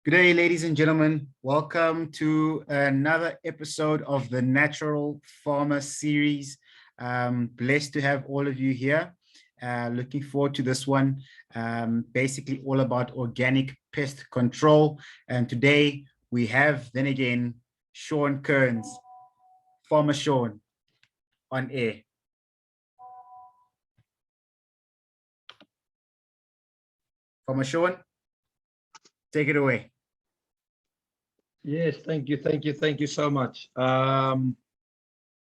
Good day, ladies and gentlemen. Welcome to another episode of the Natural Farmer series. Blessed to have all of you here. Looking forward to this one. Basically all about organic pest control. And today we have, then again, Sean Kearns, Farmer Sean, on air. Farmer Sean, take it away. Yes, thank you so much.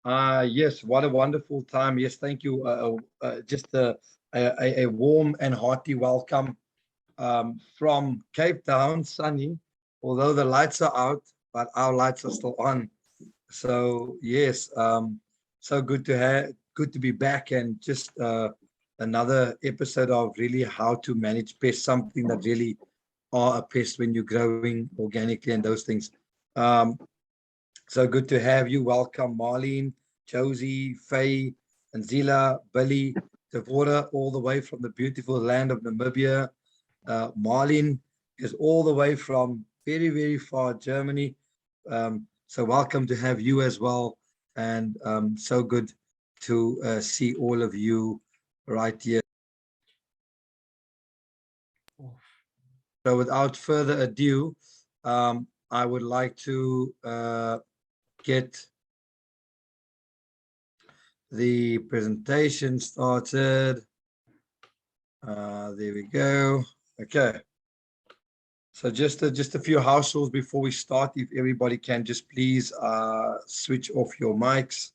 Yes, what a wonderful time. Yes, thank you. Just a warm and hearty welcome from Cape Town, sunny, although the lights are out, but our lights are still on. So yes, so good to be back, and just another episode of really how to manage pests, something that really are a pest when you're growing organically and those things. So good to have you. Welcome, Marlene, Josie, Faye, and Zila, Billy, Devora, all the way from the beautiful land of Namibia. Marlene is all the way from very, very far Germany. So welcome to have you as well. And so good to see all of you right here. So without further ado, I would like to get the presentation started. There we go. Okay. So just a few house rules before we start. If everybody can just please switch off your mics,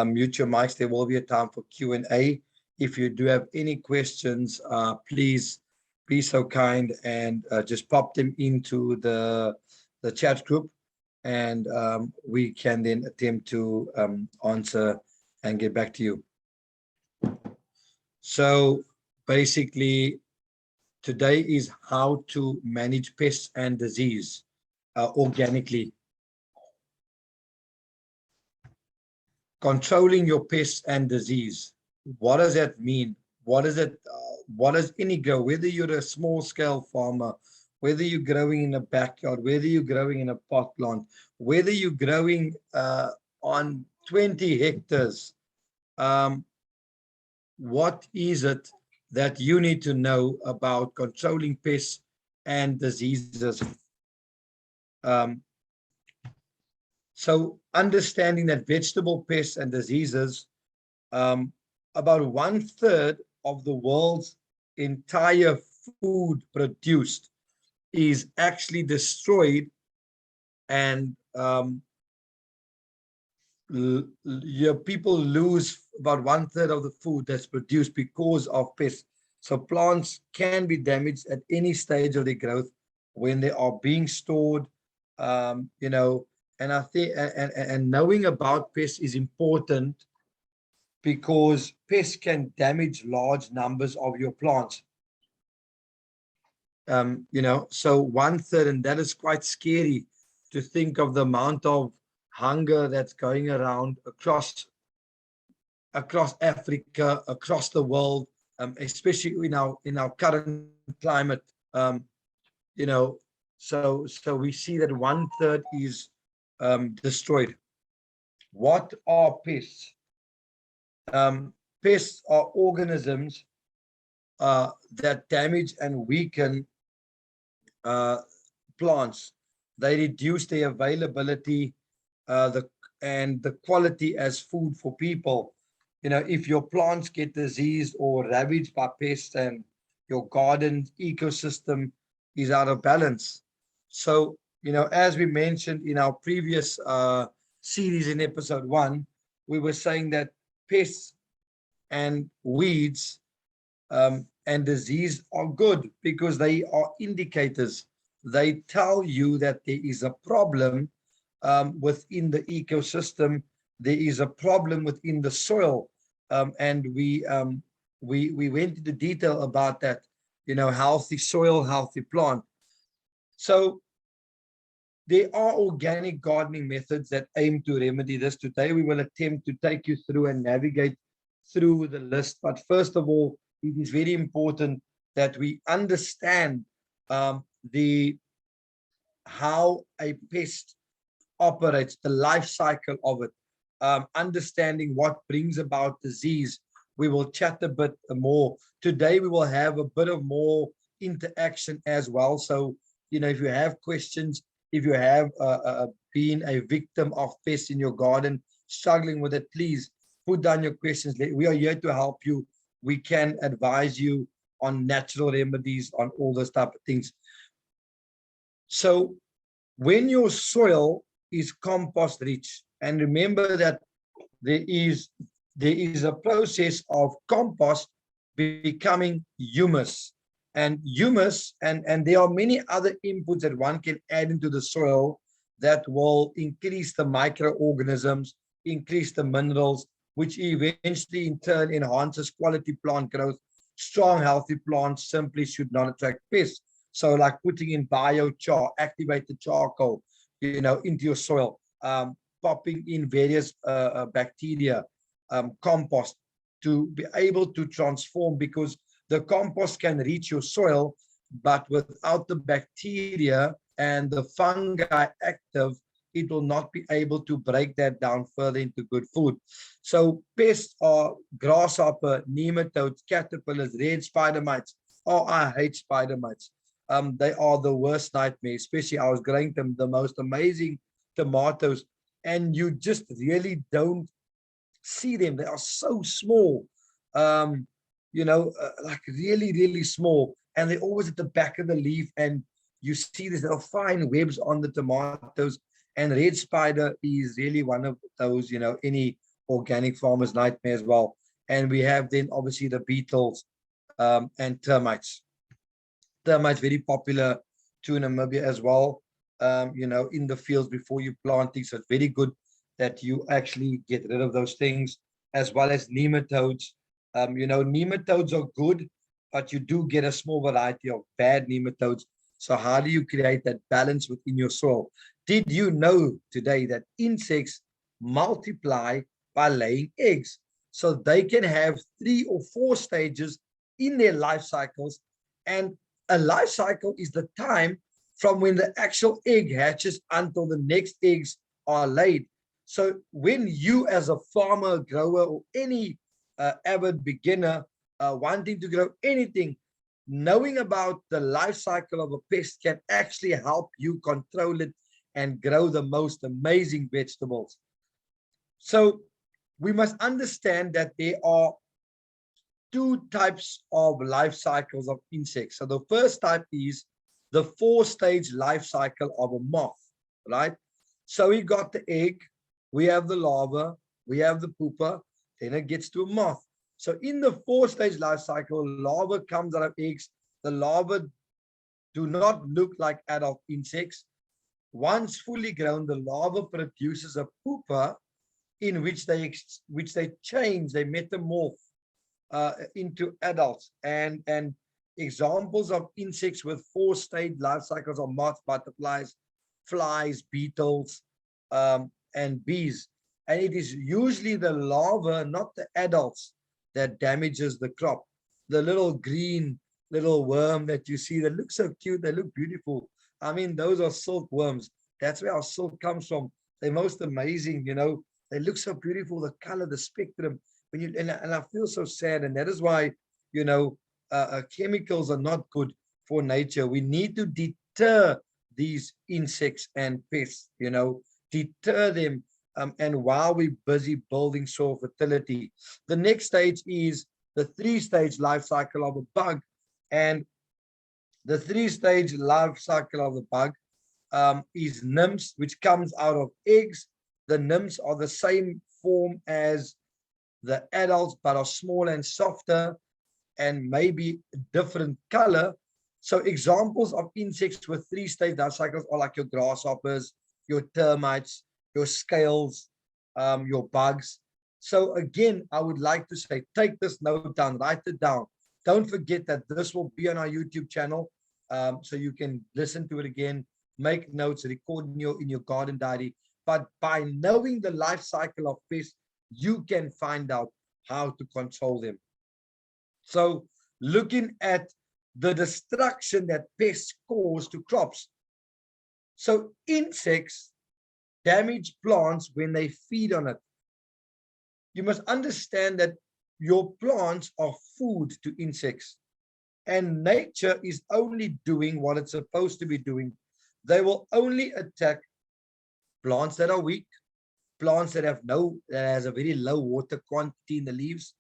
mute your mics. There will be a time for Q&A. If you do have any questions, please be so kind and just pop them into the chat group, and we can then attempt to answer and get back to you. So basically, today is how to manage pests and disease organically. Controlling your pests and disease. What does that mean? What does any grow, whether you're a small scale farmer, whether you're growing in a backyard, whether you're growing in a pot plant, whether you're growing on 20 hectares, what is it that you need to know about controlling pests and diseases? So understanding that vegetable pests and diseases, about 1/3 of the world's entire food produced is actually destroyed, and your people lose about 1/3 of the food that's produced because of pests. So plants can be damaged at any stage of their growth when they are being stored, you know, and I think and knowing about pests is important, because pests can damage large numbers of your plants. You know, so 1/3, and that is quite scary to think of the amount of hunger that's going around across Africa, across the world, especially in our current climate. You know, so we see that 1/3 is destroyed. What are pests? Pests are organisms that damage and weaken plants. They reduce their availability and the quality as food for people. You know, if your plants get diseased or ravaged by pests, and your garden ecosystem is out of balance. So, you know, as we mentioned in our previous series in episode 1, we were saying that pests and weeds and disease are good because they are indicators. They tell you that there is a problem within the ecosystem. There is a problem within the soil, and we went into detail about that. You know, healthy soil, healthy plant. So there are organic gardening methods that aim to remedy this. Today we will attempt to take you through and navigate through the list. But first of all, it is very important that we understand the how a pest operates, the life cycle of it, understanding what brings about disease. We will chat a bit more. Today, we will have a bit of more interaction as well. So, if you have questions, if you have been a victim of pests in your garden, struggling with it, please put down your questions. We are here to help you. We can advise you on natural remedies, on all those type of things. So when your soil is compost rich, and remember that there is a process of compost becoming humus, and humus, and there are many other inputs that one can add into the soil that will increase the microorganisms, increase the minerals, which eventually in turn enhances quality plant growth. Strong, healthy plants simply should not attract pests. So like putting in biochar, activated charcoal, into your soil, popping in various bacteria, compost, to be able to transform, because the compost can reach your soil, but without the bacteria and the fungi active, it will not be able to break that down further into good food. So pests are grasshopper, nematodes, caterpillars, red spider mites. Oh, I hate spider mites. They are the worst nightmare. Especially, I was growing them the most amazing tomatoes, and you just really don't see them. They are so small, like really, really small, and they're always at the back of the leaf, and you see these little fine webs on the tomatoes. And red spider is really one of those, any organic farmer's nightmare as well. And we have then obviously the beetles, and termites. Termites very popular to Namibia as well, in the fields before you planting. So it's very good that you actually get rid of those things, as well as nematodes. Nematodes are good, but you do get a small variety of bad nematodes. So how do you create that balance within your soil? Did you know today that insects multiply by laying eggs? So they can have 3 or 4 stages in their life cycles. And a life cycle is the time from when the actual egg hatches until the next eggs are laid. So when you, as a farmer, grower, or any avid beginner wanting to grow anything, knowing about the life cycle of a pest can actually help you control it and grow the most amazing vegetables. So we must understand that there are 2 types of life cycles of insects. So the first type is the 4-stage life cycle of a moth, right? So we got the egg, we have the larva, we have the pupa, then it gets to a moth. So in the 4-stage life cycle, larva comes out of eggs. The larvae do not look like adult insects. Once fully grown, the larva produces a pupa in which they change, they metamorph into adults. And examples of insects with 4-stage life cycles are moths, butterflies, flies, beetles, and bees. And it is usually the larva, not the adults, that damages the crop. The little green little worm that you see that looks so cute, they look beautiful. I mean, those are silkworms. That's where our silk comes from. They're most amazing, They look so beautiful, the color, the spectrum. And I feel so sad, and that is why, chemicals are not good for nature. We need to deter these insects and pests, deter them. And while we're busy building soil fertility, the next stage is the 3-stage life cycle of a bug. And the 3-stage life cycle of the bug is nymphs, which comes out of eggs. The nymphs are the same form as the adults, but are smaller and softer, and maybe a different color. So examples of insects with 3-stage life cycles are like your grasshoppers, your termites, your scales, your bugs. So again, I would like to say, take this note down, write it down. Don't forget that this will be on our YouTube channel, so you can listen to it again, make notes, record in your garden diary. But by knowing the life cycle of pests, you can find out how to control them. So looking at the destruction that pests cause to crops, So insects damage plants when they feed on it. You must understand that your plants are food to insects, and nature is only doing what it's supposed to be doing. They will only attack plants that are weak, plants that has a very low water quantity in the leaves,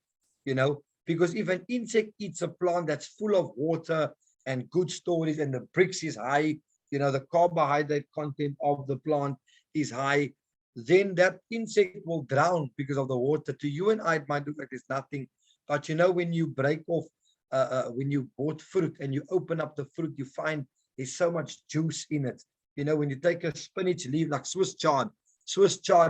because if an insect eats a plant that's full of water and good storage, and the brix is high, the carbohydrate content of the plant is high, then that insect will drown because of the water. To you and I, it might look like there's nothing, but when you break off, when you bought fruit and you open up the fruit, you find there's so much juice in it. When you take a spinach leaf, like Swiss chard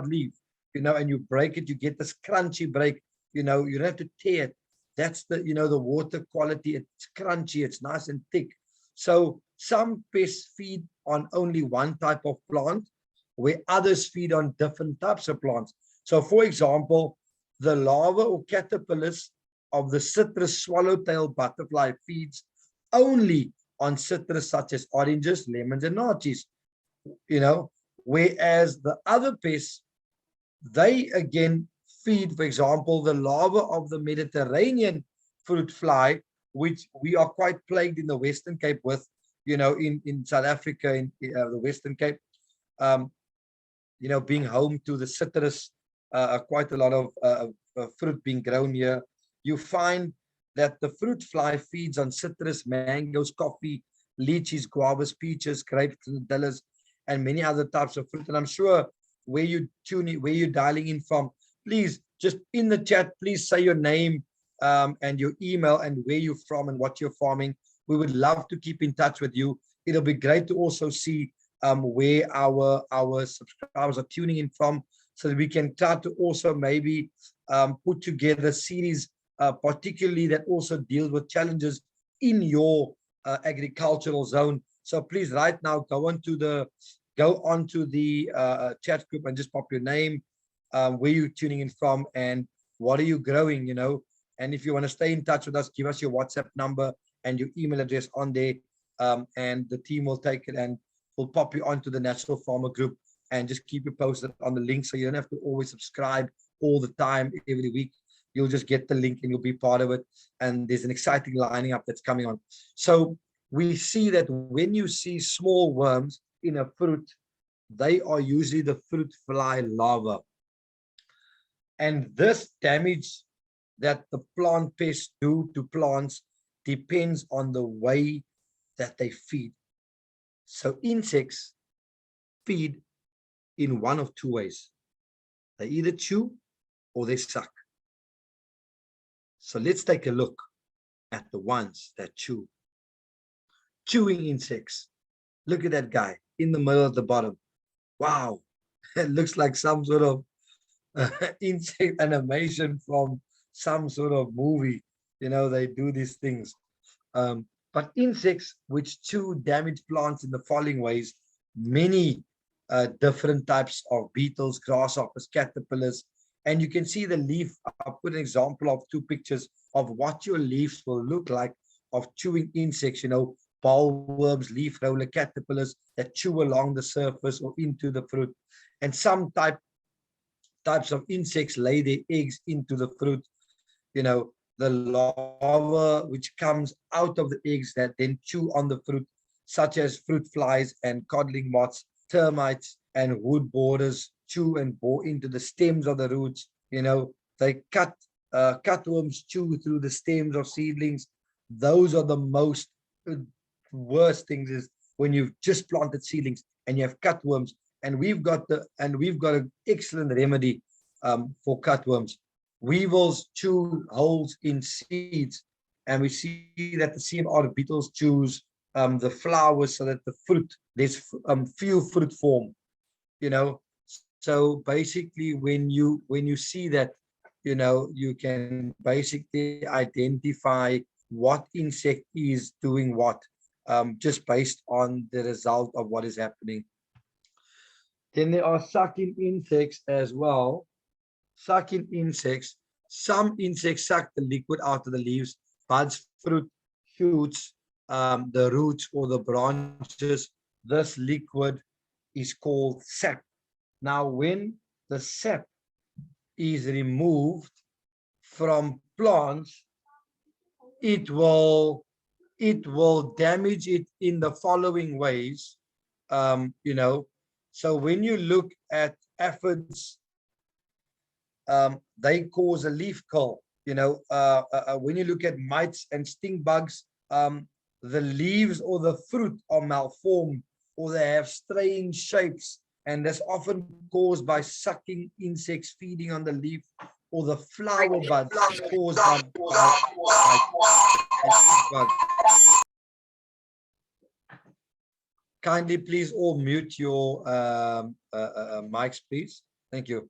leaf, and you break it, you get this crunchy break. You don't have to tear it. That's the water quality. It's crunchy, it's nice and thick. So some pests feed on only one type of plant, where others feed on different types of plants. So for example, the larvae or caterpillars of the citrus swallowtail butterfly feeds only on citrus such as oranges, lemons, and naartjies. Whereas the other pests, they again feed, for example, the larva of the Mediterranean fruit fly, which we are quite plagued in the Western Cape with, in South Africa, in the Western Cape, being home to the citrus, quite a lot of fruit being grown here. You find that the fruit fly feeds on citrus, mangoes, coffee, lychees, guavas, peaches, grapes, dillas, and many other types of fruit. And I'm sure where you're dialing in from, please just in the chat, please say your name and your email and where you're from and what you're farming. We would love to keep in touch with you. It'll be great to also see where our subscribers are tuning in from, so that we can try to also maybe put together a series, particularly that also deals with challenges in your agricultural zone. So please, right now, go onto the chat group and just pop your name, where you're tuning in from, and what are you growing, and if you want to stay in touch with us, give us your WhatsApp number and your email address on there, and the team will take it and will pop you onto the Natural Farmer group and just keep you posted on the link, so you don't have to always subscribe all the time every week. You'll just get the link and you'll be part of it, and there's an exciting lining up that's coming on. So we see that when you see small worms in a fruit, they are usually the fruit fly larvae. And this damage that the plant pests do to plants depends on the way that they feed. So insects feed in one of two ways. They either chew or they suck. So let's take a look at the ones that chew. Chewing insects. Look at that guy in the middle at the bottom. Wow, it looks like some sort of insect animation from some sort of movie. They do these things. But insects which chew damage plants in the following ways: many different types of beetles, grasshoppers, caterpillars. And you can see the leaf. I'll put an example of two pictures of what your leaves will look like of chewing insects, bollworms, leaf roller, caterpillars that chew along the surface or into the fruit. And some types of insects lay their eggs into the fruit. The larva which comes out of the eggs that then chew on the fruit, such as fruit flies and codling moths, termites, and wood borers, chew and bore into the stems of the roots. They cutworms chew through the stems of seedlings. Those are the most worst things, is when you've just planted seedlings and you have cutworms. And we've got an excellent remedy for cutworms. Weevils chew holes in seeds, and we see that the CMR beetles chews the flowers, so that there's few fruit form. So basically, when you see that, you can basically identify what insect is doing what, just based on the result of what is happening. Then there are sucking insects as well. Sucking insects. Some insects suck the liquid out of the leaves, buds, fruit, shoots, the roots or the branches. This liquid is called sap. Now, when the sap is removed from plants, it will damage it in the following ways. So when you look at aphids, they cause a leaf curl. When you look at mites and stink bugs, the leaves or the fruit are malformed, or they have strange shapes, and that's often caused by sucking insects feeding on the leaf, or the flower buds caused by stink bugs. Kindly please all mute your mics, please. Thank you.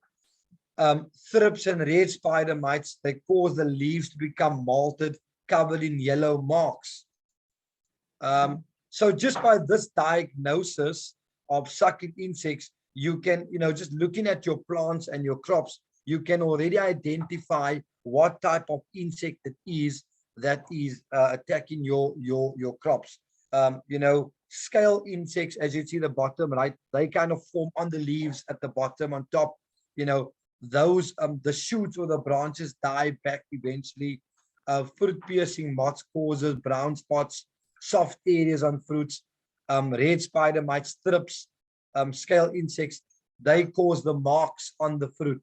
Thrips and red spider mites, they cause the leaves to become malted, covered in yellow marks. So just by this diagnosis of sucking insects, you can, just looking at your plants and your crops, you can already identify what type of insect it is that is attacking your crops. Scale insects, as you see the bottom right, they kind of form on the leaves at the bottom. On top, those the shoots or the branches die back eventually. Fruit piercing moths causes brown spots, soft areas on fruits. Red spider mites, thrips, scale insects, they cause the marks on the fruit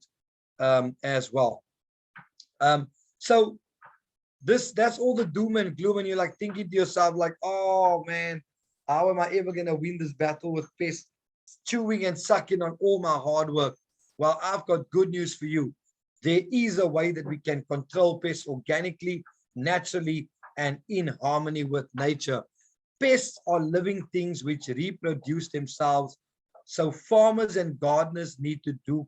as well. So that's all the doom and gloom, and you're like thinking to yourself like, oh man, how am I ever going to win this battle with pests chewing and sucking on all my hard work? Well, I've got good news for you. There is a way that we can control pests organically, naturally, and in harmony with nature. Pests are living things which reproduce themselves. So farmers and gardeners need to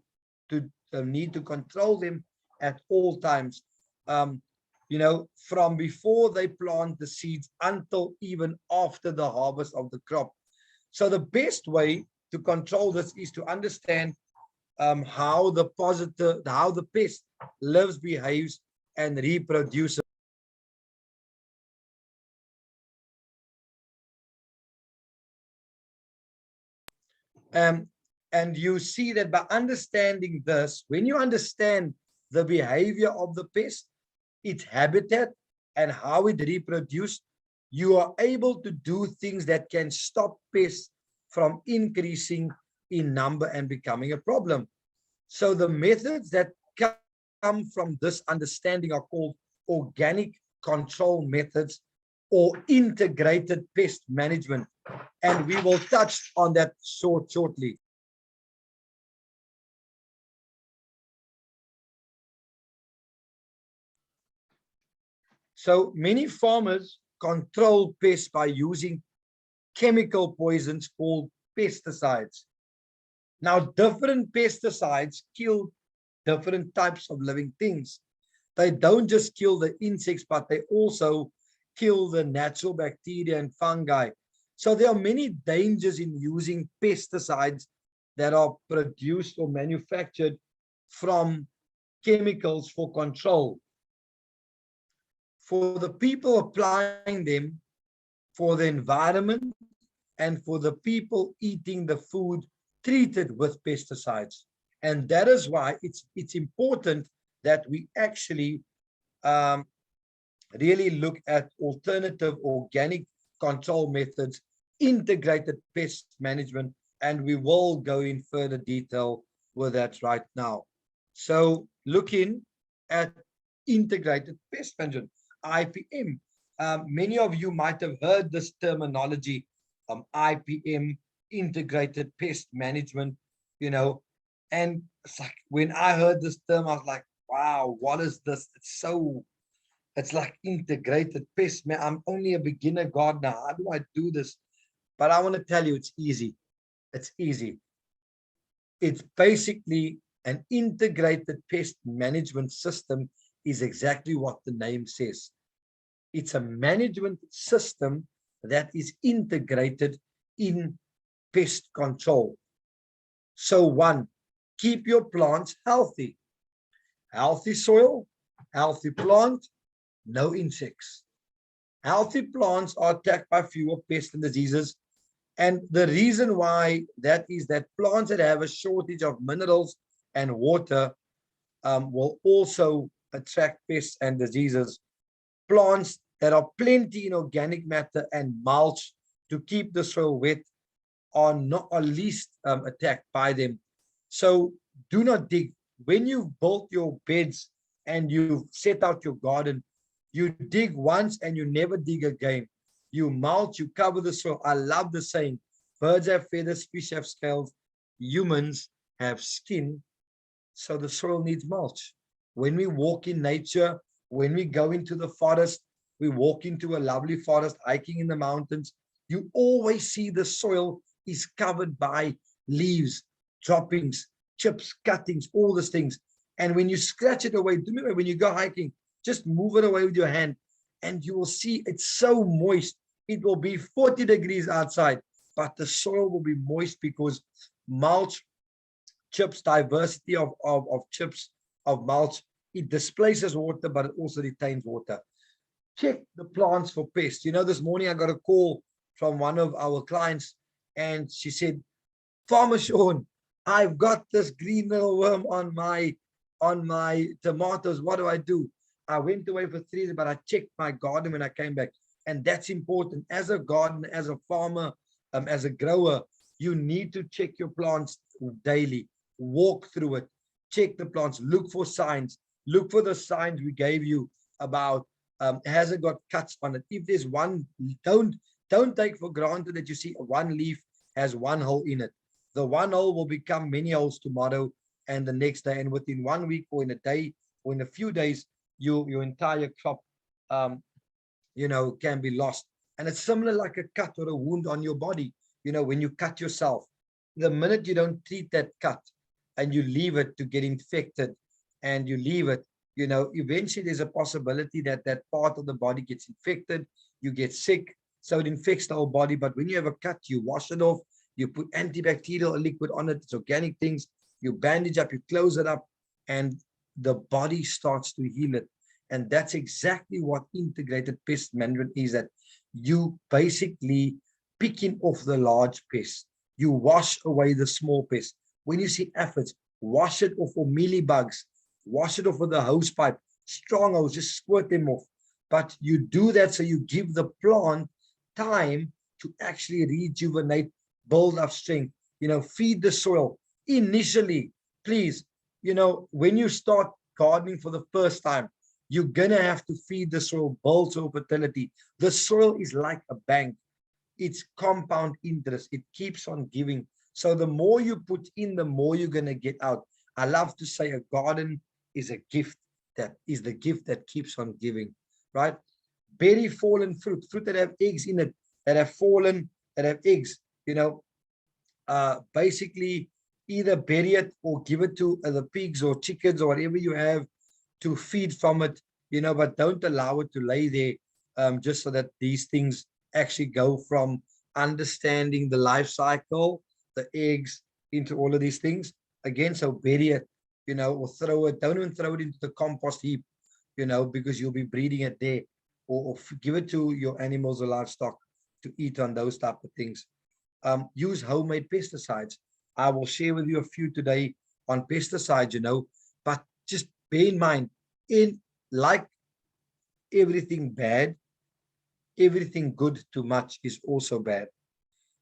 control them at all times. From before they plant the seeds until even after the harvest of the crop. So the best way to control this is to understand how the pest lives, behaves, and reproduces. And you see that by understanding this, when you understand the behavior of the pest, its habitat, and how it reproduces, you are able to do things that can stop pests from increasing in number and becoming a problem. So the methods that come from this understanding are called organic control methods or integrated pest management. And we will touch on that shortly. So many farmers control pests by using chemical poisons called pesticides. Now, different pesticides kill different types of living things. They don't just kill the insects, but they also kill the natural bacteria and fungi. So there are many dangers in using pesticides that are produced or manufactured from chemicals for control. For the people applying them, for the environment, and for the people eating the food treated with pesticides. And that is why it's important that we actually really look at alternative organic control methods, integrated pest management, and we will go in further detail with that right now. So looking at integrated pest management, IPM. Many of you might have heard this terminology, IPM, integrated pest management, and it's like when I heard this term, I was like, wow, what is this? It's like integrated pest. Man, I'm only a beginner gardener. How do I do this? But I want to tell you, it's easy. It's easy. It's basically an integrated pest management system is exactly what the name says. It's a management system that is integrated in pest control. So one, keep your plants healthy. Healthy soil, healthy plant, no insects. Healthy plants are attacked by fewer pests and diseases, And the reason why that is that plants that have a shortage of minerals and water will also attract pests and diseases. Plants that are plenty in organic matter and mulch to keep the soil wet are not or least attacked by them. So do not dig. When you've built your beds and you've set out your garden, you dig once and you never dig again. You mulch, you cover the soil. I love the saying, birds have feathers, fish have scales, humans have skin, so the soil needs mulch. When we walk in nature, when we go into the forest, we walk into a lovely forest, hiking in the mountains, you always see the soil is covered by leaves, droppings, chips, cuttings, all these things. And when you scratch it away, remember when you go hiking, just move it away with your hand and you will see it's so moist. It will be 40 degrees outside, but the soil will be moist because mulch, chips, diversity of chips, of mulch, it displaces water, but it also retains water. Check the plants for pests. You know, this morning I got a call from one of our clients and she said, Farmer Sean, I've got this green little worm on my tomatoes. What do I do? I went away for 3 days, but I checked my garden when I came back. And that's important. As a gardener, as a farmer, as a grower, you need to check your plants daily. Walk through it. Check the plants. Look for signs. Look for the signs we gave you about has it got cuts on it. If there's one, don't take for granted that you see one leaf has one hole in it. The one hole will become many holes tomorrow and the next day, and within 1 week or in a day or in a few days, your entire crop can be lost. And it's similar like a cut or a wound on your body. When you cut yourself, the minute you don't treat that cut and you leave it to get infected and you leave it, eventually there's a possibility that that part of the body gets infected, you get sick, so it infects the whole body. But when you have a cut, you wash it off, you put antibacterial liquid on it, it's organic things, you bandage up, you close it up, and the body starts to heal it. And that's exactly what integrated pest management is, that you basically picking off the large pests. You wash away the small pests. When you see aphids, wash it off, or mealybugs, wash it off with a hose pipe, strong hose, just squirt them off. But you do that so you give the plant time to actually rejuvenate, build up strength, feed the soil. Initially, please, when you start gardening for the first time, you're gonna have to feed the soil, build soil fertility. The soil is like a bank. It's compound interest. It keeps on giving. So the more you put in, the more you're gonna get out. I love to say a garden is a gift. That is the gift that keeps on giving, right? Bury fallen fruit that have eggs in it, that have fallen, that have eggs, basically either bury it or give it to the pigs or chickens or whatever you have to feed from it, but don't allow it to lay there, just so that these things actually go from understanding the life cycle, the eggs, into all of these things. Again, so bury it, or throw it. Don't even throw it into the compost heap, because you'll be breeding it there, or give it to your animals or livestock to eat on those type of things. Use homemade pesticides. I will share with you a few today on pesticides, but just bear in mind, like everything bad, everything good too much is also bad.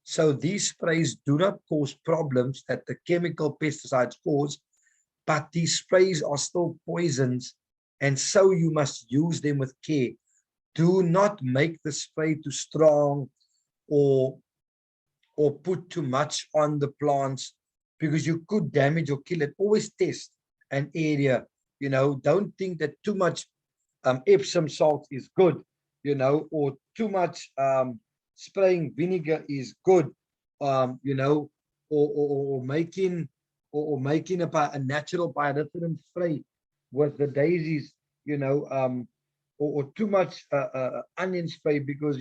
So these sprays do not cause problems that the chemical pesticides cause, but these sprays are still poisons, and so you must use them with care. Do not make the spray too strong or put too much on the plants, because you could damage or kill it. Always test an area. Don't think that too much Epsom salt is good, or too much spraying vinegar is good, or making a natural pyrethrin spray with the daisies, or too much onion spray, because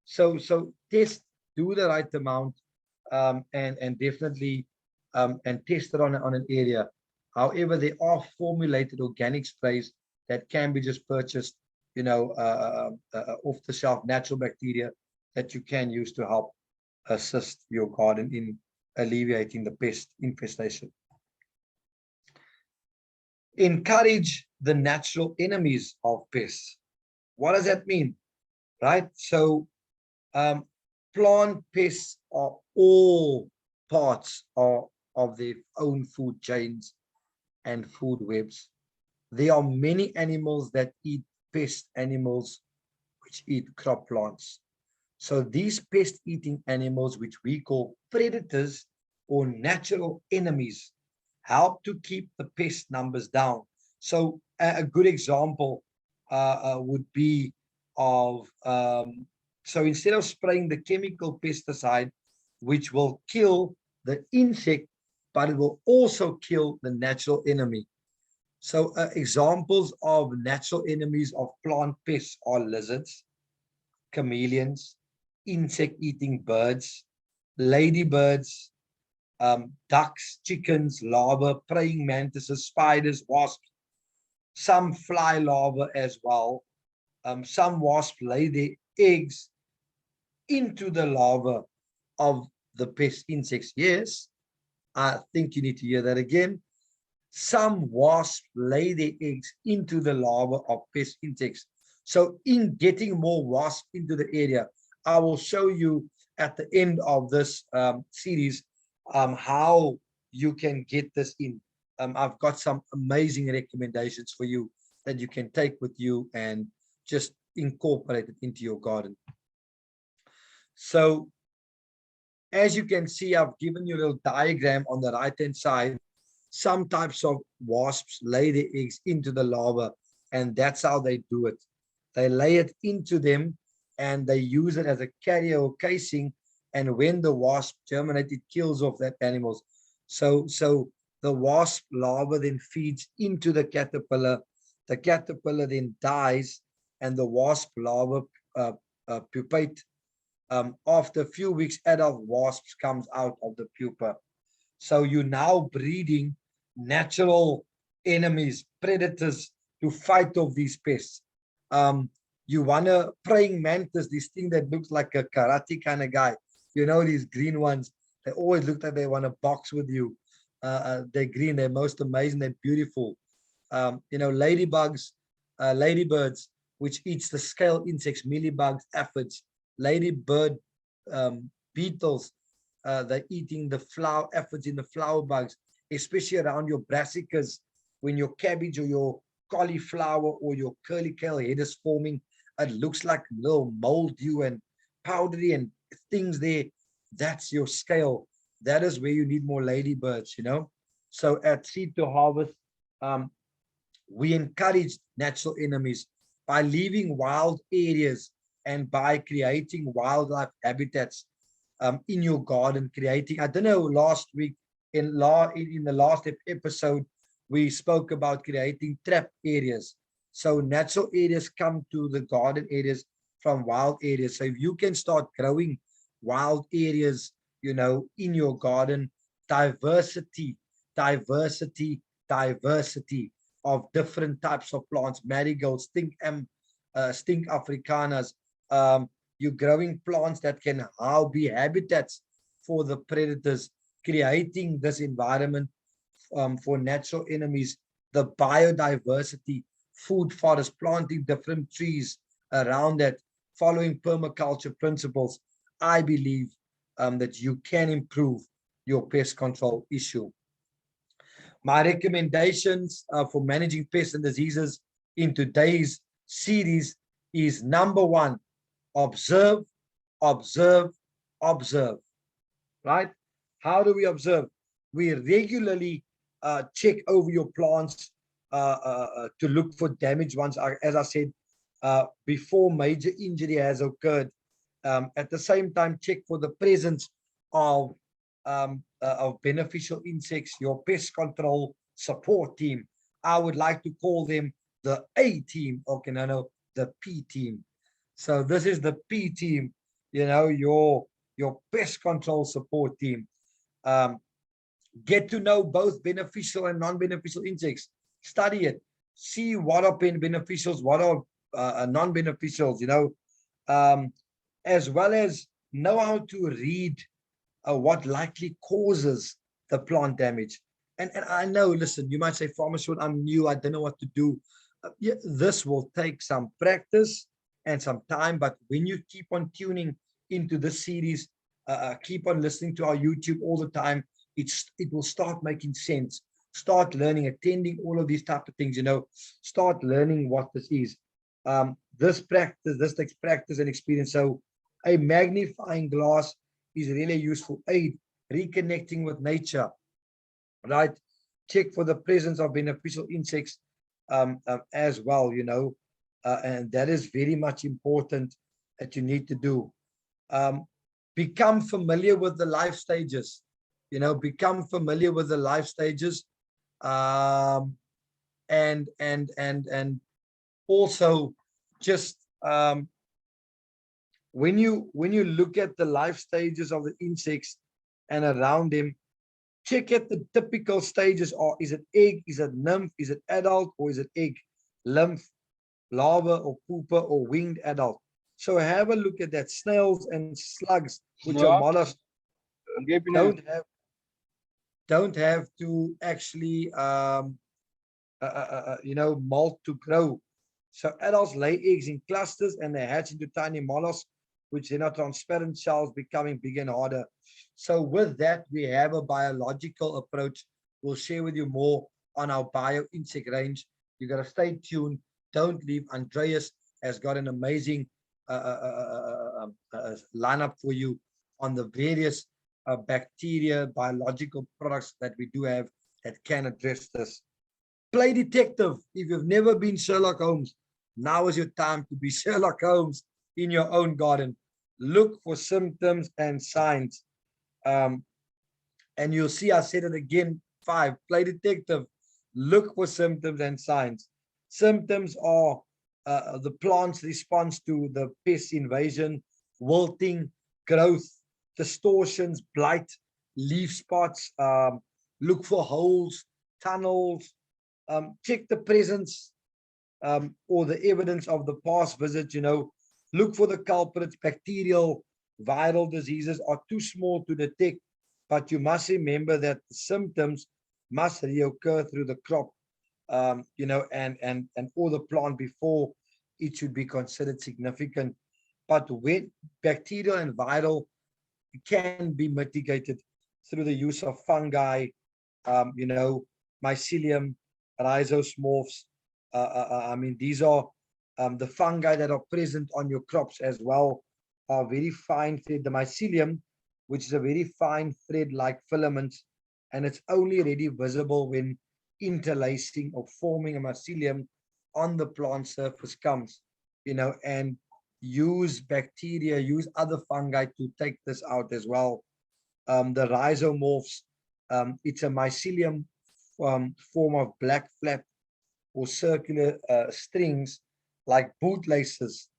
so test, do the right amount, and definitely and test it on an area. However, there are formulated organic sprays that can be just purchased, off the shelf, natural bacteria that you can use to help assist your garden in alleviating the pest infestation. Encourage the natural enemies of pests. What does that mean? Right? So plant pests are all parts of their own food chains and food webs. There are many animals that eat pest animals, which eat crop plants. So these pest-eating animals, which we call predators or natural enemies, help to keep the pest numbers down. So a good example would be of, so instead of spraying the chemical pesticide, which will kill the insect, but it will also kill the natural enemy. So examples of natural enemies of plant pests are lizards, chameleons, insect-eating birds, ladybirds, ducks, chickens, larvae, praying mantises, spiders, wasps, some fly larvae as well. Some wasps lay their eggs into the larvae of the pest insects. Yes, I think you need to hear that again. Some wasps lay their eggs into the larvae of pest insects. So in getting more wasps into the area, I will show you at the end of this series how you can get this in. I've got some amazing recommendations for you that you can take with you and just incorporate it into your garden. So as you can see, I've given you a little diagram on the right-hand side. Some types of wasps lay their eggs into the larva, and that's how they do it. They lay it into them, and they use it as a carrier or casing. And when the wasp germinates, it kills off that animals. So the wasp larva then feeds into the caterpillar. The caterpillar then dies, and the wasp larva pupate. After a few weeks, adult wasps comes out of the pupa. So you're now breeding natural enemies, predators to fight off these pests. You want a praying mantis, this thing that looks like a karate kind of guy. You know, these green ones, they always look like they want to box with you. They're green, they're most amazing, they're beautiful. You know, ladybugs, ladybirds, which eats the scale insects, mealybugs, aphids, ladybird beetles, they're eating the flower aphids in the flower bugs, especially around your brassicas. When your cabbage or your cauliflower or your curly kale head is forming, it looks like little moldew and powdery and things there. That's your scale. That is where you need more ladybirds, you know. So at Seed to Harvest, we encourage natural enemies by leaving wild areas and by creating wildlife habitats in your garden. Creating, I don't know, last week in the last episode, we spoke about creating trap areas. So natural areas come to the garden areas from wild areas. So if you can start growing wild areas, you know, in your garden, diversity of different types of plants, marigolds, stink africanas. You're growing plants that can now be habitats for the predators, creating this environment for natural enemies, the biodiversity, food forest, planting different trees around that, following permaculture principles. I believe that you can improve your pest control issue. My recommendations for managing pests and diseases in today's series is number one, observe, observe, observe. Right? How do we observe? We regularly check over your plants to look for damaged ones, as I said, before major injury has occurred. At the same time, check for the presence of beneficial insects. Your pest control support team, I would like to call them the A team. Okay, no, the P team. So this is the P team, you know, your pest control support team. Get to know both beneficial and non-beneficial insects. Study it. See what are beneficials, what are non-beneficials, you know, as well as know how to read what likely causes the plant damage. And I know, listen, you might say, Farmer Sean, I'm new, I don't know what to do. Yeah, this will take some practice and some time, but when you keep on tuning into this series, keep on listening to our YouTube all the time, it will start making sense. Start learning, attending all of these type of things, start learning what this is. This takes practice and experience. So a magnifying glass is really a useful aid, reconnecting with nature, right? Check for the presence of beneficial insects as well, and that is very much important that you need to do. Become familiar with the life stages, become familiar with the life stages, and also just when you look at the life stages of the insects and around them, check at the typical stages. Or is it egg, is it nymph, is it adult, or is it egg, lymph, larva, or pupa, or winged adult? So have a look at that. Snails and slugs, which are mollusks, don't have to actually molt to grow. So adults lay eggs in clusters and they hatch into tiny mollusks, which then are transparent shells becoming bigger and harder. So with that, we have a biological approach. We'll share with you more on our bio insect range. You got to stay tuned. Don't leave. Andreas has got an amazing lineup for you on the various bacteria, biological products that we do have that can address this. Play detective. If you've never been Sherlock Holmes, now is your time to be Sherlock Holmes in your own garden. Look for symptoms and signs. And you'll see, I said it again, 5, play detective. Look for symptoms and signs. Symptoms are the plant's response to the pest invasion, wilting, growth, distortions, blight, leaf spots. Look for holes, tunnels. Check the presence or the evidence of the past visit. Look for the culprits. Bacterial, viral diseases are too small to detect, but you must remember that the symptoms must reoccur through the crop, and or the plant before it should be considered significant. But when bacterial and viral can be mitigated through the use of fungi, mycelium, rhizosmorphs. These are the fungi that are present on your crops as well, are very fine thread. The mycelium, which is a very fine thread-like filament, and it's only really visible when interlacing or forming a mycelium on the plant surface comes, and use bacteria, use other fungi to take this out as well. The rhizomorphs, it's a mycelium form of black flap or circular strings like bootlaces.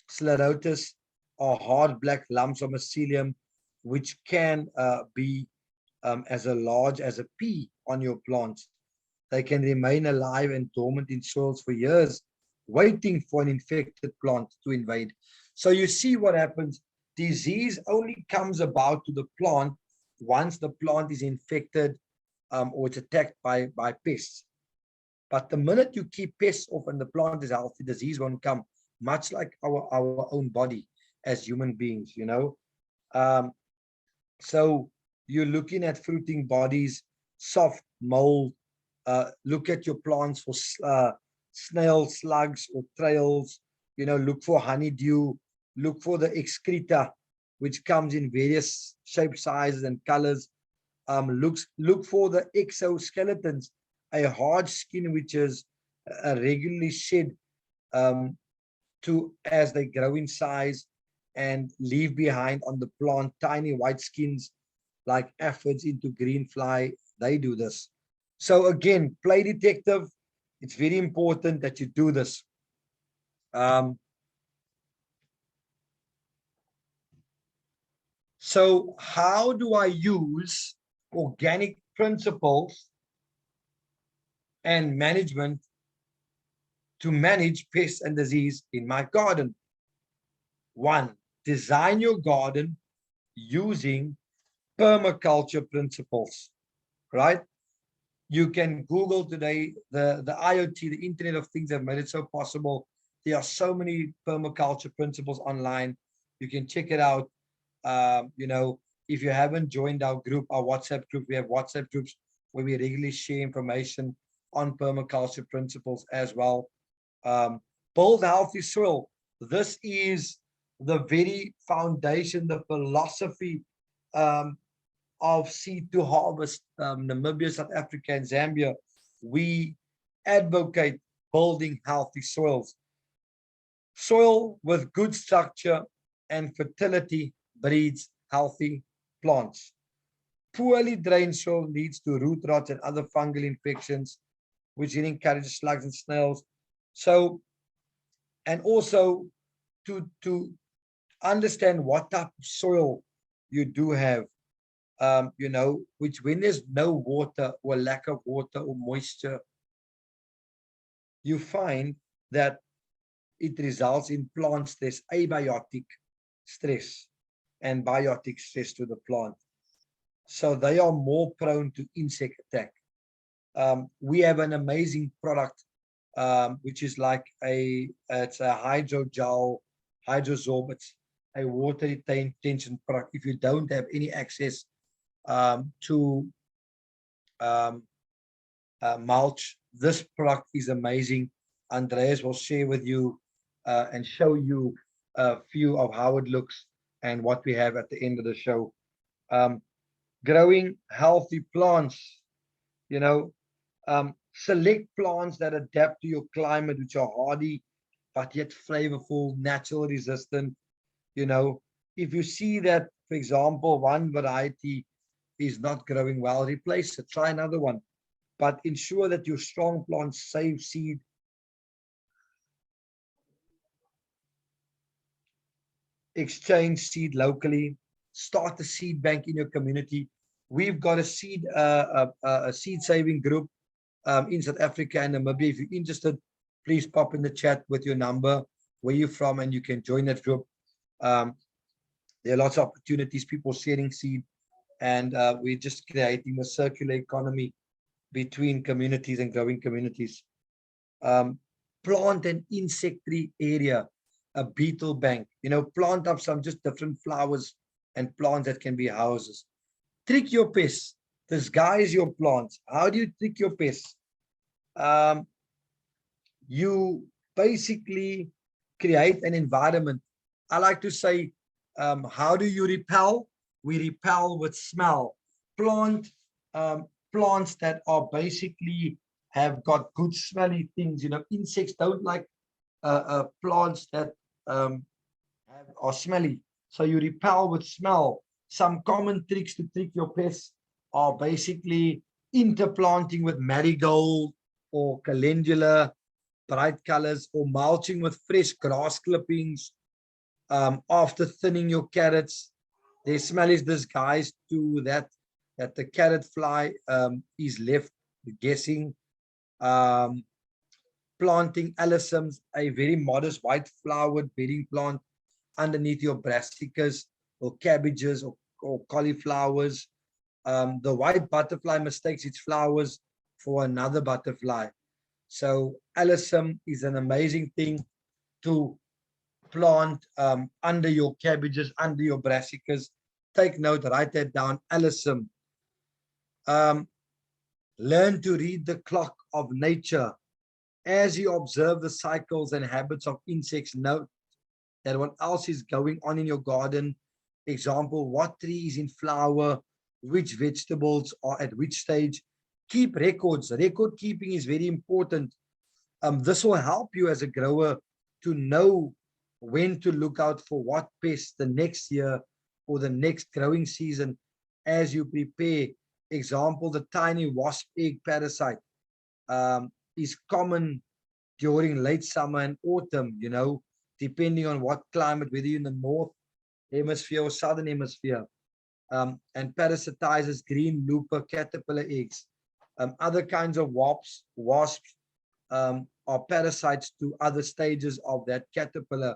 Sclerotus are hard black lumps of mycelium, which can be as large as a pea on your plants. They can remain alive and dormant in soils for years, waiting for an infected plant to invade. So you see what happens. Disease only comes about to the plant once the plant is infected or it's attacked by pests. But the minute you keep pests off and the plant is healthy, disease won't come, much like our own body as human beings, So you're looking at fruiting bodies, soft mold. Look at your plants for snails, slugs, or trails. Look for honeydew. Look for the excreta, which comes in various shapes, sizes, and colors. Look for the exoskeletons, a hard skin which is regularly shed as they grow in size and leave behind on the plant tiny white skins like aphids into green fly. They do this. So again, play detective. It's very important that you do this. So how do I use organic principles and management to manage pests and disease in my garden? 1, design your garden using permaculture principles, right? You can Google today, the IoT, the Internet of Things have made it so possible. There are so many permaculture principles online. You can check it out. If you haven't joined our group, our WhatsApp group, we have WhatsApp groups where we regularly share information on permaculture principles as well. Build healthy soil. This is the very foundation, the philosophy of seed to harvest. Namibia, South Africa, and Zambia, we advocate building healthy soils. Soil with good structure and fertility breeds healthy plants. Poorly drained soil leads to root rots and other fungal infections, which then encourages slugs and snails. So, and also to understand what type of soil you do have, which when there's no water or lack of water or moisture, you find that it results in plant stress, abiotic stress and biotic stress to the plant. So they are more prone to insect attack. We have an amazing product, which is like it's a hydrogel, hydrosorb. It's a water retention product. If you don't have any access to mulch, this product is amazing. Andreas will share with you and show you a few of how it looks and what we have at the end of the show. Growing healthy plants, select plants that adapt to your climate, which are hardy but yet flavorful, natural, resistant. If you see that, for example, one variety is not growing well, replace it, try another one, but ensure that your strong plants save seed. Exchange seed locally, start a seed bank in your community. We've got a seed saving group in South Africa and Namibia. If you're interested, please pop in the chat with your number, where you're from, and you can join that group. There are lots of opportunities, people sharing seed, and we're just creating a circular economy between communities and growing communities. Plant an insect-free area, a beetle bank, plant up some just different flowers and plants that can be houses. Trick your pests, disguise your plants. How do you trick your pests? You basically create an environment. I like to say, how do you repel? We repel with smell. Plants that are basically have got good smelly things. Insects don't like plants that are smelly. So you repel with smell. Some common tricks to trick your pests are basically interplanting with marigold or calendula, bright colors, or mulching with fresh grass clippings. After thinning your carrots, their smell is disguised to that the carrot fly is left guessing. Planting alyssums, a very modest white flowered bedding plant underneath your brassicas or cabbages or cauliflowers. The white butterfly mistakes its flowers for another butterfly. So alyssum is an amazing thing to plant under your cabbages, under your brassicas. Take note, write that down, alyssum. Learn to read the clock of nature. As you observe the cycles and habits of insects, note that what else is going on in your garden. Example, what tree is in flower, which vegetables are at which stage. Keep records. Record keeping is very important. This will help you as a grower to know when to look out for what pests the next year or the next growing season as you prepare. Example, the tiny wasp egg parasite is common during late summer and autumn, depending on what climate, whether you're in the north hemisphere or southern hemisphere, and parasitizes green looper caterpillar eggs. Other kinds of wasps are parasites to other stages of that caterpillar.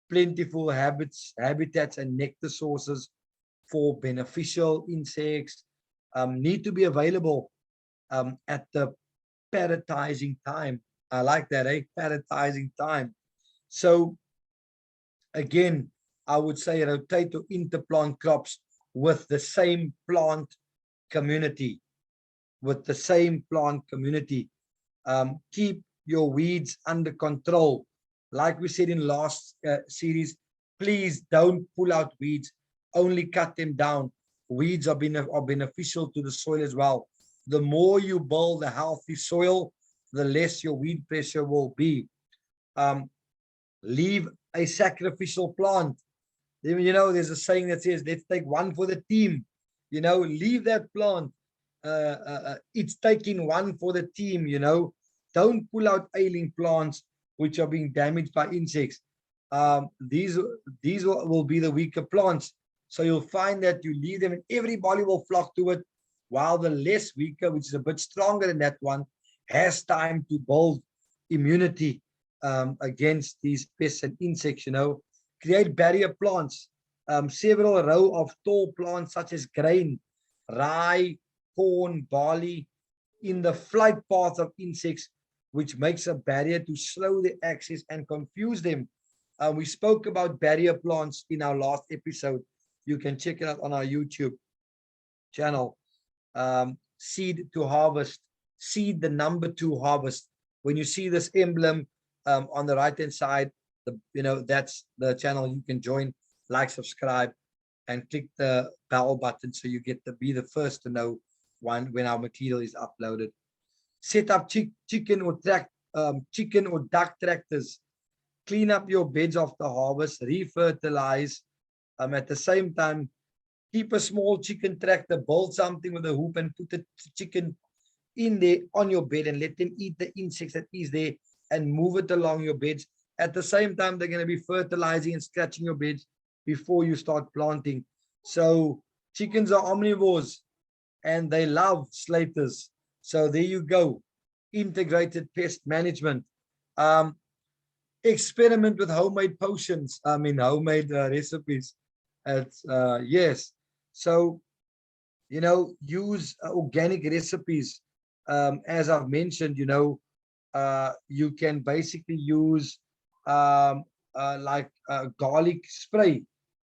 plentiful habitats and nectar sources for beneficial insects need to be available at the paratizing time. I like that, eh? Paratizing time. So again, I would say rotate or interplant crops with the same plant community, with the same plant community. Keep your weeds under control. Like we said in last series, please don't pull out weeds, only cut them down. Weeds are beneficial to the soil as well. The more you build a healthy soil, the less your weed pressure will be. Leave a sacrificial plant. You know, there's a saying that says, let's take one for the team. You know, leave that plant. It's taking one for the team, you know. Don't pull out ailing plants which are being damaged by insects. These will be the weaker plants. So you'll find that you leave them and everybody will flock to it, while the less weaker, which is a bit stronger than that one, has time to build immunity against these pests and insects, you know. Create barrier plants, several row of tall plants such as grain, rye, corn, barley, in the flight path of insects, which makes a barrier to slow the access and confuse them. We spoke about barrier plants in our last episode. You can check it out on our YouTube channel. Seed to harvest, seed the number 2 harvest. When you see this emblem on the right hand side, that's the channel you can join, like, subscribe, and click the bell button so you get to be the first to know when our material is uploaded. Set up chicken or duck tractors. Clean up your beds after harvest, refertilize. At the same time, keep a small chicken tractor, build something with a hoop and put the chicken in there on your bed and let them eat the insects that is there and move it along your beds. At the same time, they're going to be fertilizing and scratching your beds before you start planting. So chickens are omnivores and they love slaters. So there you go. Integrated pest management. Experiment with homemade potions. Homemade recipes. Yes. So, use organic recipes. As I've mentioned, you can basically use garlic spray,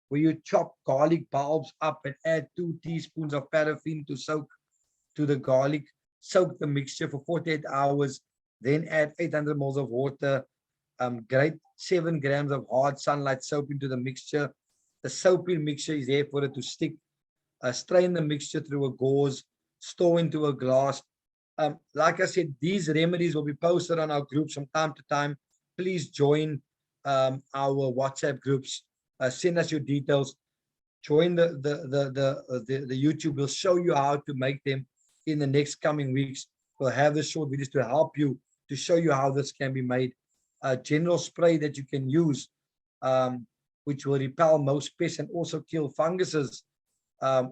where you chop garlic bulbs up and add 2 teaspoons of paraffin to soak to the garlic. Soak the mixture for 48 hours, then add 800 ml of water. Grate 7 grams of hard sunlight soap into the mixture. The soapy mixture is there for it to stick. Strain the mixture through a gauze, store into a glass. Like I said, these remedies will be posted on our groups from time to time. Please join our WhatsApp groups. Send us your details. Join the YouTube. We'll show you how to make them in the next coming weeks. We'll have the short videos to help you, to show you how this can be made. A general spray that you can use, which will repel most pests and also kill funguses,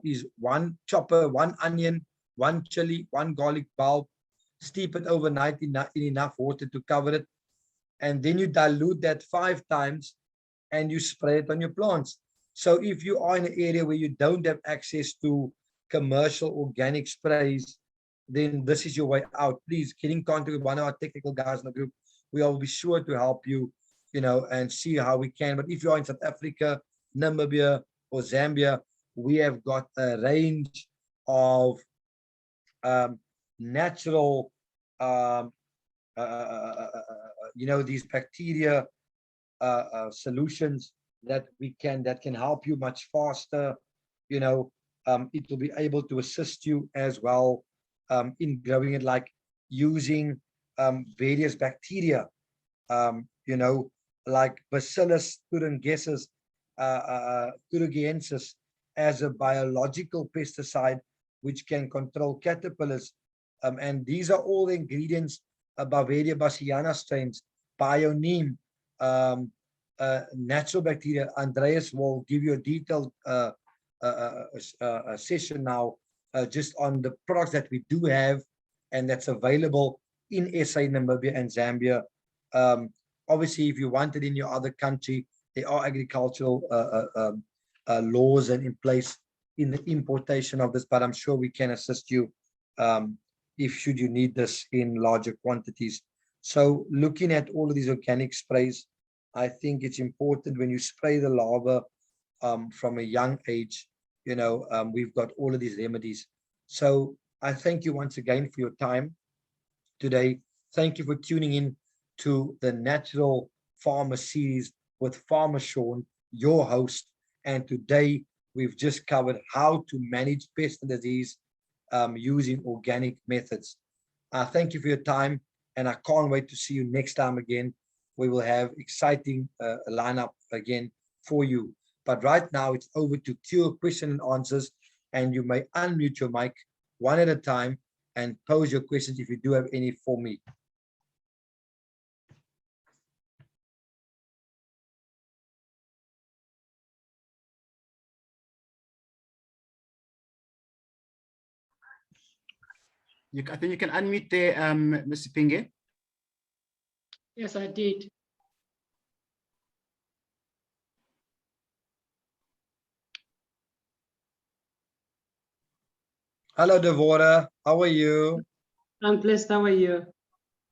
is 1 chopper, 1 onion, 1 chili, 1 garlic bulb. Steep it overnight in enough water to cover it. And then you dilute that 5 times and you spray it on your plants. So if you are in an area where you don't have access to commercial organic sprays, then this is your way out. Please get in contact with one of our technical guys in the group. We will be sure to help you, and see how we can. But if you are in South Africa, Namibia, or Zambia, we have got a range of natural, these bacteria solutions that can help you much faster. It will be able to assist you as well in growing it, like using various bacteria, like Bacillus thuringiensis, as a biological pesticide which can control caterpillars. And these are all the ingredients: Bavaria bassiana strains, bioneem, natural bacteria. Andreas will give you a detailed session now just on the products that we do have and that's available in SA, Namibia, and Zambia. Obviously, if you want it in your other country, there are agricultural laws and in place in the importation of this, but I'm sure we can assist you if should you need this in larger quantities. So looking at all of these organic sprays, I think it's important when you spray the larva from a young age, we've got all of these remedies. So I thank you once again for your time today. Thank you for tuning in to the Natural Farmer series with Farmer Sean, your host. And today we've just covered how to manage pest and disease using organic methods. Thank you for your time, and I can't wait to see you next time again. We will have exciting lineup again for you. But right now it's over to Q question and answers, and you may unmute your mic one at a time and pose your questions if you do have any for me. I think you can unmute there, Mr. Pinge. Yes, I did. Hello, Devora. How are you? I'm blessed. How are you?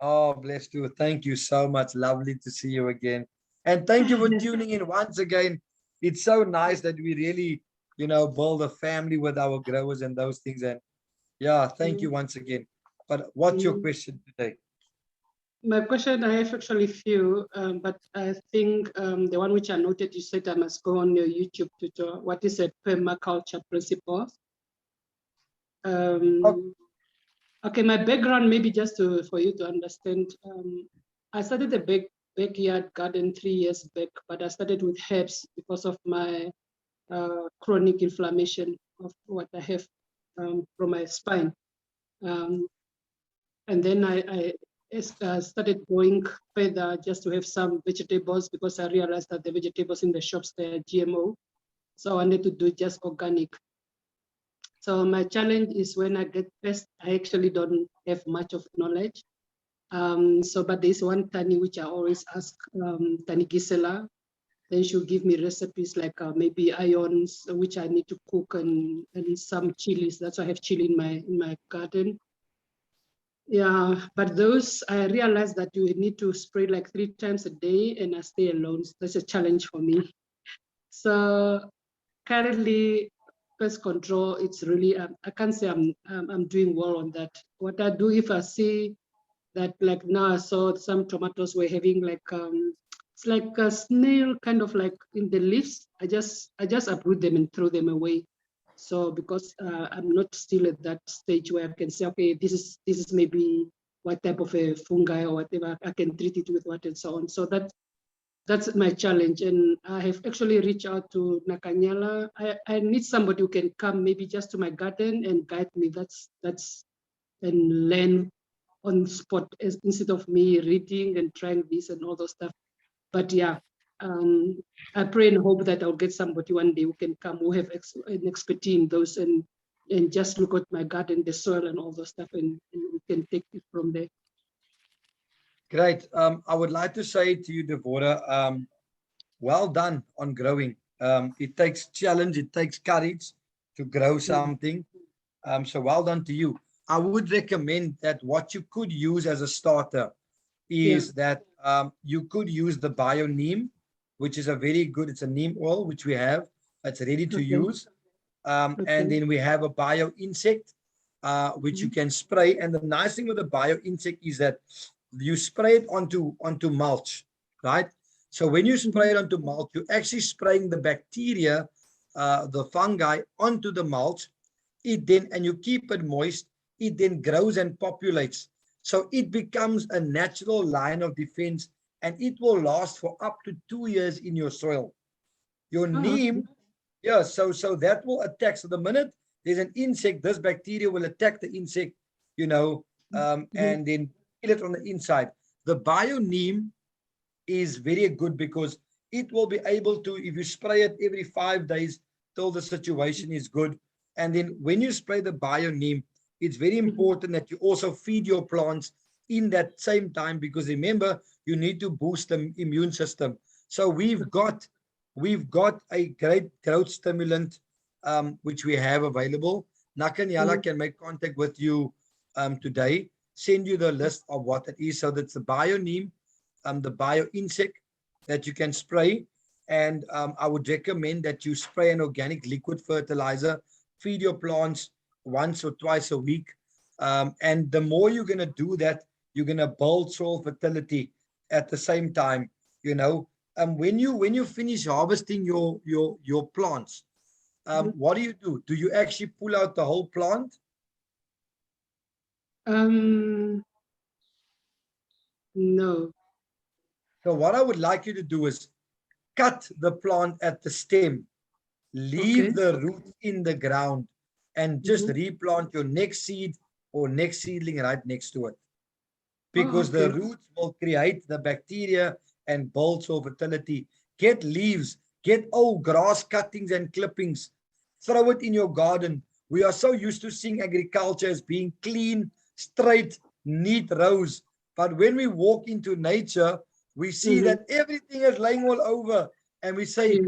Oh, blessed you. Thank you so much. Lovely to see you again. And thank you for tuning in once again. It's so nice that we really, build a family with our growers and those things. And yeah, thank you once again. But what's your question today? My question, I have actually few, but I think the one which I noted, you said I must go on your YouTube tutorial. What is a permaculture principles? Okay, my background, maybe just for you to understand. I started a backyard garden 3 years back, but I started with herbs because of my chronic inflammation of what I have from my spine. And then I started going further just to have some vegetables because I realized that the vegetables in the shops, they are GMO. So I wanted to do just organic. So my challenge is when I get pests, I actually don't have much of knowledge. But there's one Tani which I always ask, Tani Gisela. Then she'll give me recipes like maybe ions, which I need to cook, and some chilies. That's why I have chili in my garden. Yeah, but those, I realized that you need to spray like 3 times a day, and I stay alone. So that's a challenge for me. So currently, pest control, it's really, I can't say I'm doing well on that. What I do, if I see that, like now I saw some tomatoes were having like, it's like a snail kind of like in the leaves, I just uproot them and throw them away. So because I'm not still at that stage where I can say, okay, this is maybe what type of a fungi or whatever, I can treat it with what and so on. So that's my challenge. And I have actually reached out to Nakanyala. I need somebody who can come maybe just to my garden and guide me. That's and learn on spot instead of me reading and trying this and all those stuff. But yeah, I pray and hope that I'll get somebody one day who can come, who have an expertise in those and just look at my garden, the soil and all those stuff, and we can take it from there. Great. I would like to say to you, Deborah, well done on growing. It takes challenge, it takes courage to grow something. So well done to you. I would recommend that what you could use as a starter is that you could use the bio neem, which is a very good, it's a neem oil, which we have, that's ready to use. And then we have a bio insect, which you can spray. And the nice thing with the bio insect is that you spray it onto mulch, right? So when you spray it onto mulch, you're actually spraying the bacteria, the fungi onto the mulch. It then, and you keep it moist, it then grows and populates. So it becomes a natural line of defense, and it will last for up to 2 years in your soil. Your neem, so that will attack. So the minute there's an insect, this bacteria will attack the insect, and then kill it on the inside. The bio neem is very good because it will be able to, if you spray it every 5 days till the situation is good. And then when you spray the bio neem, it's very important that you also feed your plants in that same time, because remember, you need to boost the immune system. So we've got a great growth stimulant which we have available. Nakanyala can make contact with you today, send you the list of what it is. So that's the bio neem, the bio insect that you can spray. And I would recommend that you spray an organic liquid fertilizer, feed your plants once or twice a week. And the more you're going to do that, you're going to build soil fertility at the same time. You know, when you finish harvesting your plants, what do? Do you actually pull out the whole plant? No. So what I would like you to do is cut the plant at the stem, leave the roots in the ground, and just replant your next seed or next seedling right next to it. Because the roots will create the bacteria and build soil fertility. Get leaves, get old grass cuttings and clippings, throw it in your garden. We are so used to seeing agriculture as being clean, straight, neat rows. But when we walk into nature, we see that everything is laying all over. And we say,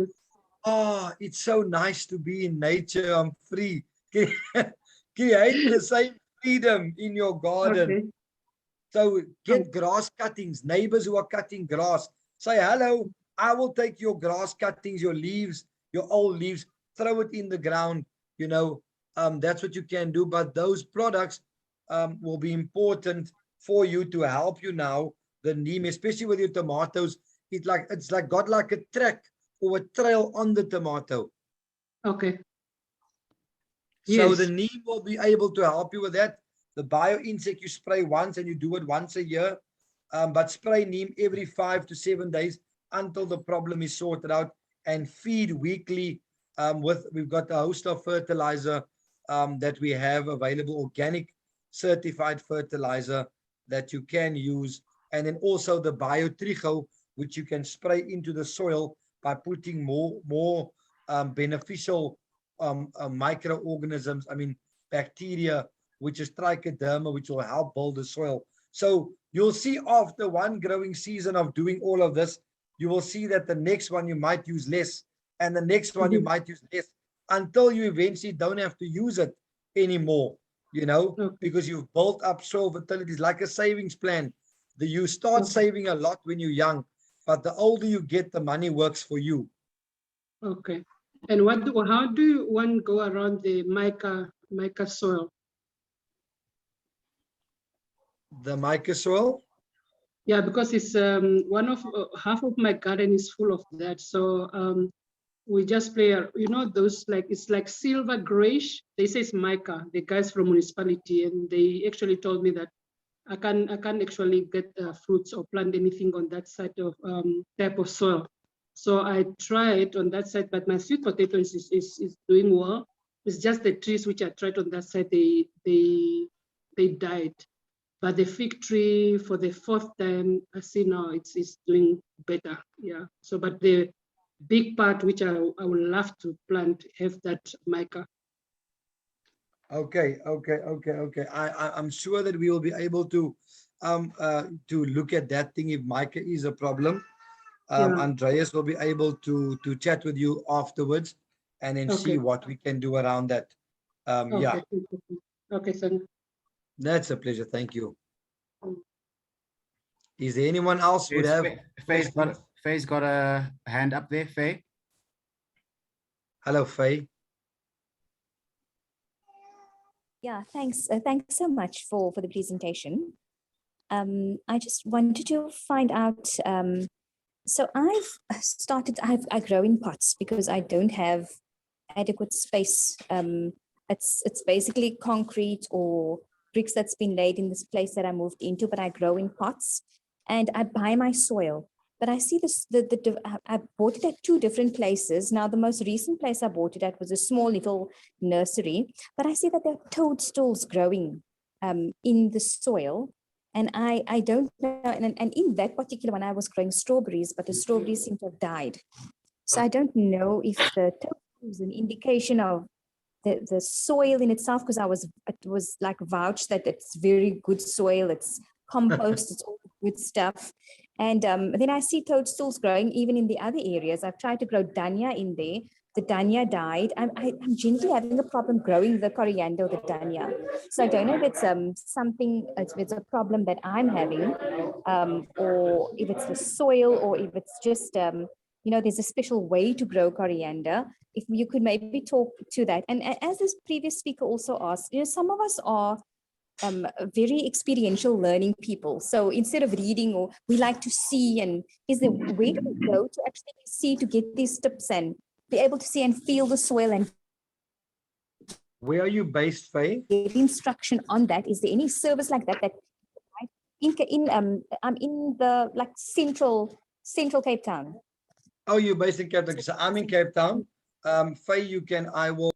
oh, it's so nice to be in nature. I'm free. Create the same freedom in your garden. So get grass cuttings, neighbors who are cutting grass. Say, hello, I will take your grass cuttings, your leaves, your old leaves, throw it in the ground. You know, that's what you can do. But those products will be important for you to help you now. The neem, especially with your tomatoes, it's like got like a track or a trail on the tomato. Okay. So the neem will be able to help you with that. The bio insect you spray once and you do it once a year, but spray neem every 5 to 7 days until the problem is sorted out, and feed weekly we've got a host of fertilizer that we have available, organic certified fertilizer that you can use. And then also the bio trigo, which you can spray into the soil by putting more beneficial microorganisms, bacteria, which is trichoderma, which will help build the soil. So you'll see after one growing season of doing all of this, you will see that the next one you might use less, and the next one you might use less, until you eventually don't have to use it anymore, you know, because you've built up soil fertility. It's like a savings plan. You start saving a lot when you're young, but the older you get, the money works for you. Okay. And how do one go around the mica soil? The mica soil? Yeah, because it's half of my garden is full of that. So we just play, those it's like silver grayish. They say it's mica, the guys from municipality, and they actually told me that I can't actually get fruits or plant anything on that side of type of soil. So I tried on that side, but my sweet potato is doing well. It's just the trees which I tried on that side, they died. But the fig tree, for the 4th time, I see now it's doing better. Yeah. So, but the big part which I would love to plant have that mica. Okay. I'm sure that we will be able to look at that thing if mica is a problem. Andreas will be able to chat with you afterwards and then see what we can do around that. Yeah. Okay, sir. That's a pleasure. Thank you. Is there anyone else who would have? Faye's got a hand up there, Faye. Hello, Faye. Yeah, thanks. Thanks so much for the presentation. I just wanted to find out, so I grow in pots because I don't have adequate space. It's basically concrete or bricks that's been laid in this place that I moved into, but I grow in pots and I buy my soil. But I see this, I bought it at 2 different places. Now, the most recent place I bought it at was a small little nursery, but I see that there are toadstools growing in the soil. And I don't know, and in that particular one, I was growing strawberries, but the strawberries seem to have died. So I don't know if the toadstool is an indication of the soil in itself, because it was like vouched that it's very good soil, it's compost, it's all good stuff. And then I see toadstools growing even in the other areas. I've tried to grow dania in there. The dania died. I'm gently having a problem growing the coriander or the dania. So I don't know if it's something, if it's a problem that I'm having, or if it's the soil, or if it's just, there's a special way to grow coriander. If you could maybe talk to that. And as this previous speaker also asked, some of us are very experiential learning people. So instead of reading, or we like to see, and where do we go to actually see, to get these tips and be able to see and feel the soil and Where are you based, Faye? get instruction on that? Is there any service like that I'm in the central Cape Town? Oh, you're based in Cape Town. So I'm in Cape Town. Faye, I will.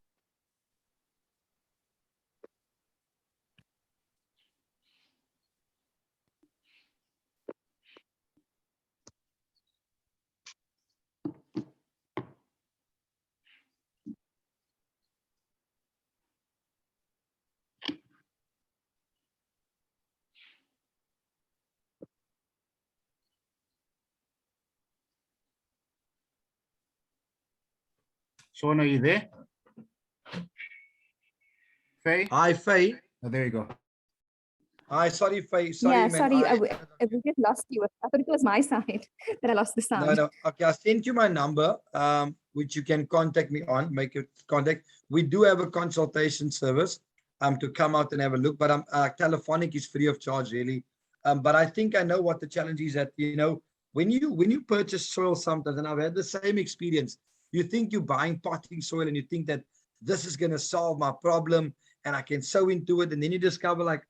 Sean, are you there? Faye? Hi, Faye. Oh, there you go. Hi, sorry, Faye. Sorry, Yeah, man. sorry, we just lost you. I thought it was my side that I lost the sound. No. Okay, I sent you my number, which you can contact me on, make your contact. We do have a consultation service to come out and have a look, but telephonic is free of charge, really. But I think I know what the challenge is, that, when you purchase soil sometimes, and I've had the same experience, you think you're buying potting soil and you think that this is going to solve my problem and I can sow into it. And then you discover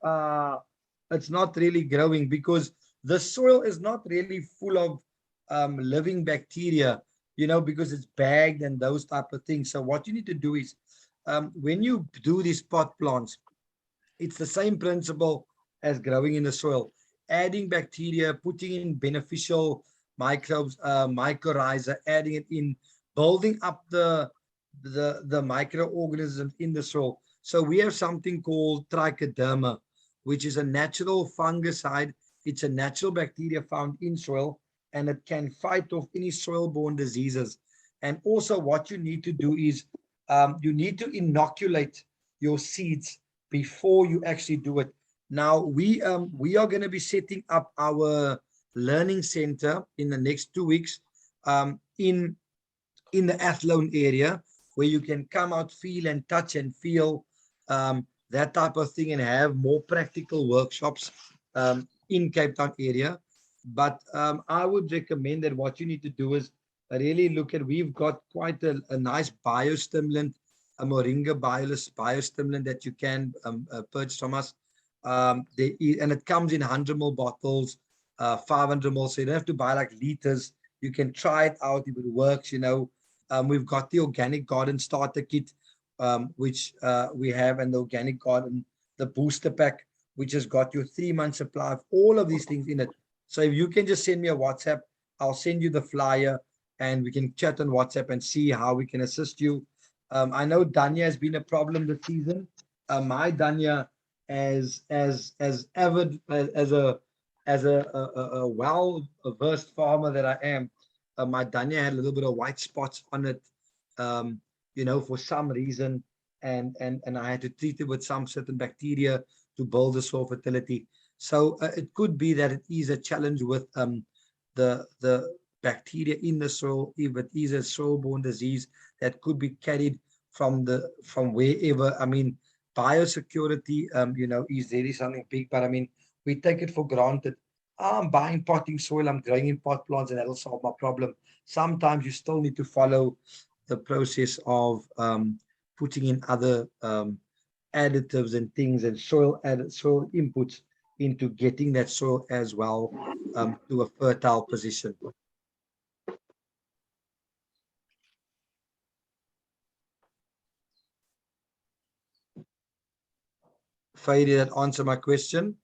it's not really growing, because the soil is not really full of living bacteria, because it's bagged and those type of things. So what you need to do is, when you do these pot plants, it's the same principle as growing in the soil, adding bacteria, putting in beneficial microbes, mycorrhiza, adding it in, building up the microorganisms in the soil. So we have something called trichoderma, which is a natural fungicide. It's a natural bacteria found in soil, and it can fight off any soil-borne diseases. And also what you need to do is, you need to inoculate your seeds before you actually do it. Now, we are going to be setting up our learning center in the next 2 weeks in the Athlone area, where you can come out, feel and touch and feel that type of thing, and have more practical workshops in Cape Town area. But I would recommend that what you need to do is really look at, we've got quite a nice biostimulant, a moringa biostimulant that you can purchase from us. And it comes in 100 ml bottles, 500 ml, so you don't have to buy liters. You can try it out if it works. We've got the organic garden starter kit, which we have, and the organic garden, the booster pack, which has got your 3-month supply of all of these things in it. So if you can just send me a WhatsApp, I'll send you the flyer, and we can chat on WhatsApp and see how we can assist you. I know dania has been a problem this season. My dania, as avid as a well-versed farmer that I am, my dania had a little bit of white spots on it, for some reason, and I had to treat it with some certain bacteria to build the soil fertility. So it could be that it is a challenge with the bacteria in the soil. If it is a soil-borne disease that could be carried from wherever. I mean, biosecurity, is really something big, but I mean, we take it for granted. I'm buying potting soil, I'm growing in pot plants, and that'll solve my problem. Sometimes you still need to follow the process of putting in other additives and things, and soil inputs into getting that soil as well to a fertile position. Faye, did that answer my question?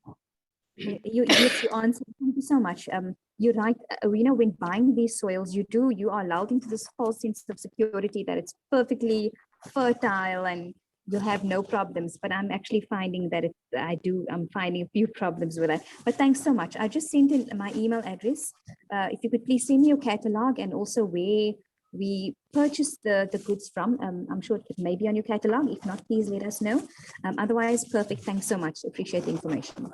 Yes, you answered. Thank you so much. You're right. When buying these soils, you are allowed into this false sense of security that it's perfectly fertile and you'll have no problems, but I'm actually finding that I'm finding a few problems with that. But thanks so much. I just sent in my email address. If you could please send me your catalog and also where we purchase the goods from. I'm sure it may be on your catalog. If not, please let us know. Otherwise, perfect. Thanks so much. Appreciate the information.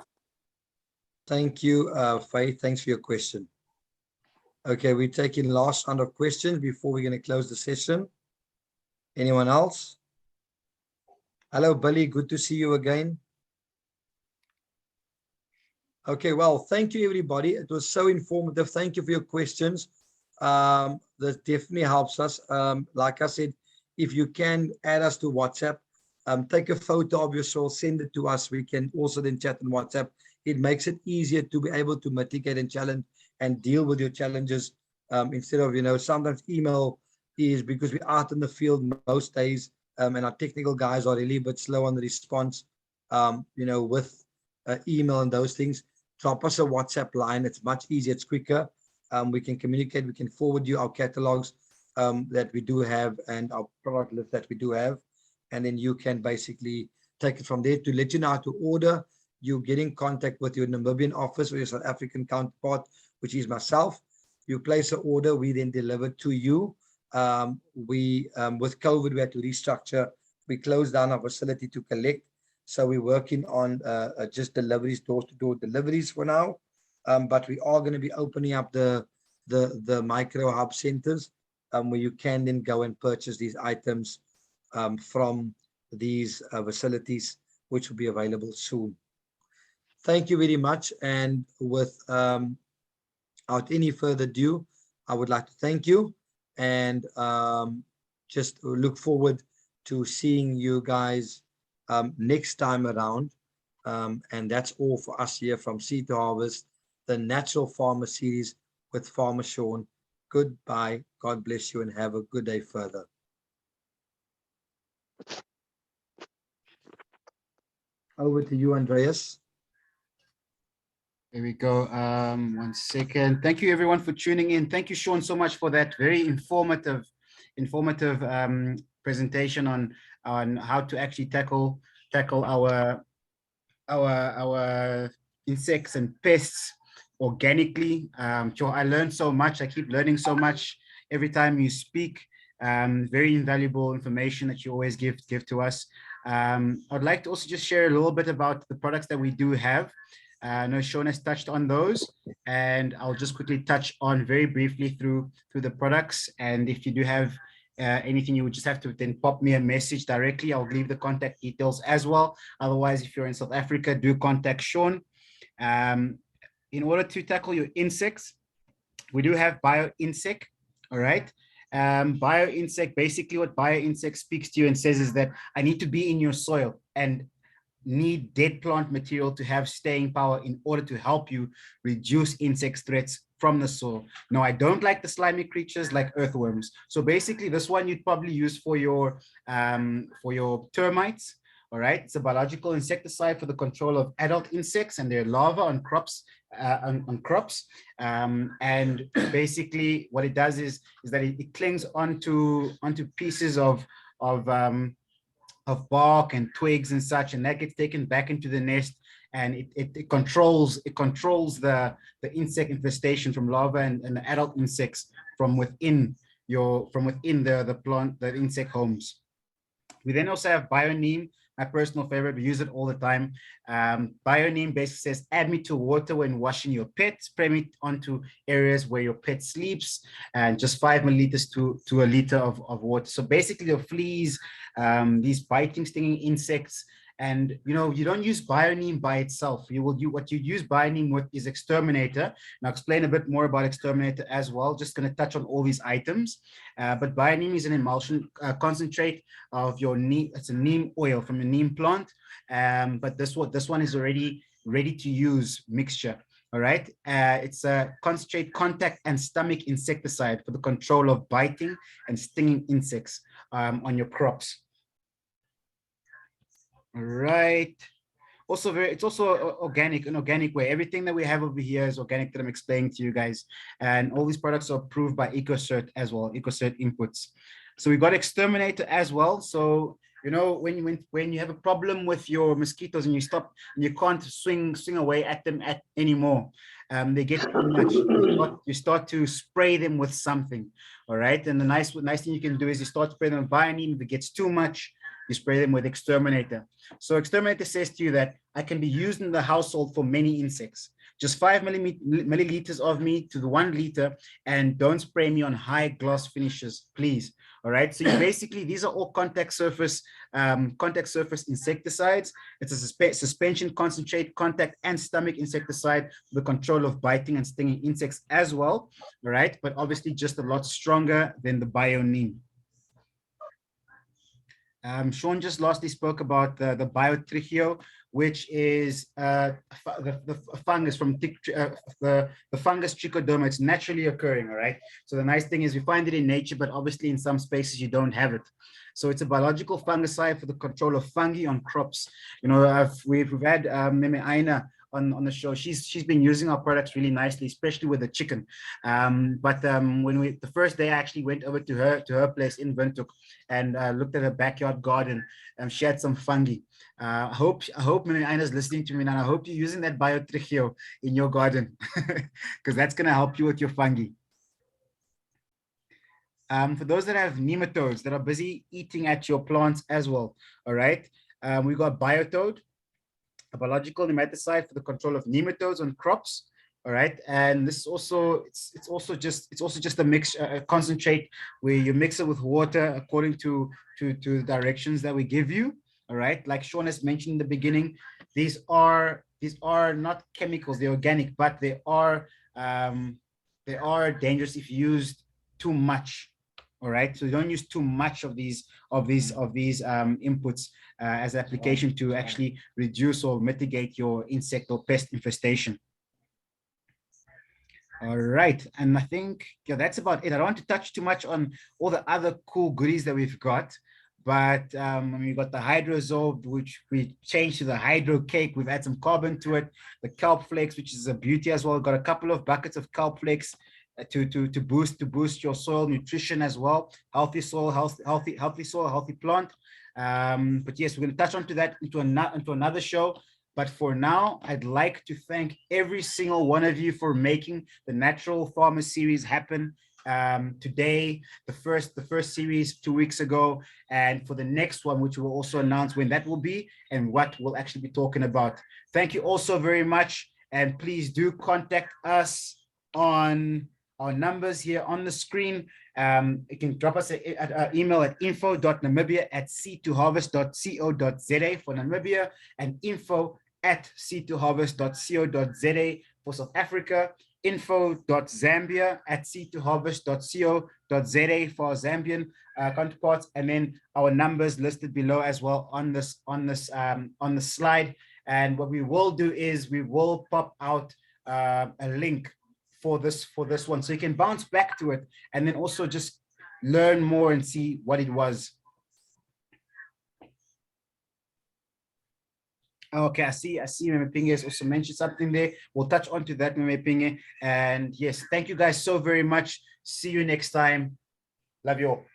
Thank you, Faith. Thanks for your question. Okay, we're taking last round of questions before we're going to close the session. Anyone else? Hello, Billy. Good to see you again. Okay, well, thank you, everybody. It was so informative. Thank you for your questions. That definitely helps us. Like I said, if you can add us to WhatsApp, take a photo of your soil, send it to us. We can also then chat on WhatsApp. It makes it easier to be able to mitigate and challenge and deal with your challenges instead of, sometimes email is because we're out in the field most days and our technical guys are really a bit slow on the response, with email and those things. Drop us a WhatsApp line. It's much easier. It's quicker. We can communicate. We can forward you our catalogs that we do have and our product list that we do have. And then you can basically take it from there. To let you know how to order, you get in contact with your Namibian office or your South African counterpart, which is myself. You place an order, we then deliver to you. With COVID, we had to restructure. We closed down our facility to collect. So we're working on just deliveries, door-to-door deliveries for now. But we are going to be opening up the micro hub centers where you can then go and purchase these items from these facilities, which will be available soon. Thank you very much. And without any further ado, I would like to thank you and just look forward to seeing you guys next time around. And that's all for us here from Seed to Harvest, the Natural Farmer Series with Farmer Sean. Goodbye. God bless you and have a good day further. Over to you, Andreas. There we go. 1 second. Thank you everyone for tuning in. Thank you, Sean, so much for that very informative presentation on how to actually tackle our insects and pests organically. Joe, I learned so much. I keep learning so much every time you speak. Very invaluable information that you always give to us. I'd like to also just share a little bit about the products that we do have. I know Sean has touched on those, and I'll just quickly touch on very briefly through the products. And if you do have anything, you would just have to then pop me a message directly. I'll leave the contact details as well. Otherwise, if you're in South Africa, do contact Sean. In order to tackle your insects, we do have BioInsect. All right. BioInsect, basically what BioInsect speaks to you and says is that I need to be in your soil and need dead plant material to have staying power in order to help you reduce insect threats from the soil. Now, I don't like the slimy creatures like earthworms. So basically this one you'd probably use for your termites. All right, it's a biological insecticide for the control of adult insects and their larvae on crops. And basically what it does is that it clings onto pieces of bark and twigs and such, and that gets taken back into the nest, and it controls the insect infestation from larvae and the adult insects from within the insect homes. We then also have BioNeem, my personal favorite. We use it all the time. BioNeem basically says, add me to water when washing your pet, spray me onto areas where your pet sleeps, and just 5 milliliters to a liter of water. So basically your fleas, these biting, stinging insects, and you don't use BioNeem by itself. What you use BioNeem with is Exterminator. And I'll explain a bit more about Exterminator as well. Just going to touch on all these items. But BioNeem is an emulsion concentrate of your neem. It's a neem oil from a neem plant. But this one is already ready to use mixture. All right. It's a concentrate contact and stomach insecticide for the control of biting and stinging insects on your crops. All right. It's also organic, an organic way. Everything that we have over here is organic that I'm explaining to you guys. And all these products are approved by EcoCert as well, EcoCert inputs. So we got Exterminator as well. So You know, when you have a problem with your mosquitoes and you stop and you can't swing away at them anymore, they get too much. You start to spray them with something, all right? And the nice thing you can do is you start spraying them with Bioneme. If it gets too much, you spray them with Exterminator. So Exterminator says to you that I can be used in the household for many insects. Just 5 milliliters of me to the 1 liter, and don't spray me on high gloss finishes, please. All right. So you basically, these are all contact surface insecticides. It's a suspension concentrate, contact and stomach insecticide for the control of biting and stinging insects as well. All right. But obviously just a lot stronger than the Bioneme. Sean just lastly spoke about the Biotrichio, which is the fungus from the fungus Trichodoma. It's naturally occurring, all right? So the nice thing is we find it in nature, but obviously in some spaces you don't have it. So it's a biological fungicide for the control of fungi on crops. You know, we've had Meme Aina on the show. She's been using our products really nicely, especially with the chicken. When the first day I actually went over to her place in Windhoek and looked at her backyard garden, she had some fungi. I hope Meme Aina's listening to me now. I hope you're using that Biotrichio in your garden because that's going to help you with your fungi. For those that have nematodes that are busy eating at your plants as well, all right? We've got Biotoad, a biological nematicide for the control of nematodes on crops. All right, and this also it's also just a mix, a concentrate where you mix it with water according to the directions that we give you. All right, like Sean has mentioned in the beginning, these are not chemicals; they're organic, but they are dangerous if used too much. All right, so you don't use too much of these inputs as application to actually reduce or mitigate your insect or pest infestation. All right, and I think that's about it. I don't want to touch too much on all the other cool goodies that we've got, but we've got the Hydrosorb, which we changed to the Hydro Cake. We've added some carbon to it. The Kelp Flakes, which is a beauty as well. We've got a couple of buckets of Kelp Flakes to boost your soil nutrition as well. Healthy soil, healthy plant. But yes, we're going to touch onto that into another show. But for now, I'd like to thank every single one of you for making the Natural Farmer series happen. Today, the first series 2 weeks ago, and for the next one, which we'll also announce when that will be and what we'll actually be talking about. Thank you also very much, and please do contact us on our numbers here on the screen. You can drop us an email at info.namibia@c2harvest.co.za for Namibia and info@c2harvest.co.za for South Africa, info.zambia@c2harvest.co.za for our Zambian counterparts, and then our numbers listed below as well on the slide. And what we will do is we will pop out a link for this one, so you can bounce back to it and then also just learn more and see what it was. Okay, I see Meme Pinge has also mentioned something there. We'll touch on to that, Meme Pinge. And yes, thank you guys so very much. See you next time. Love you all.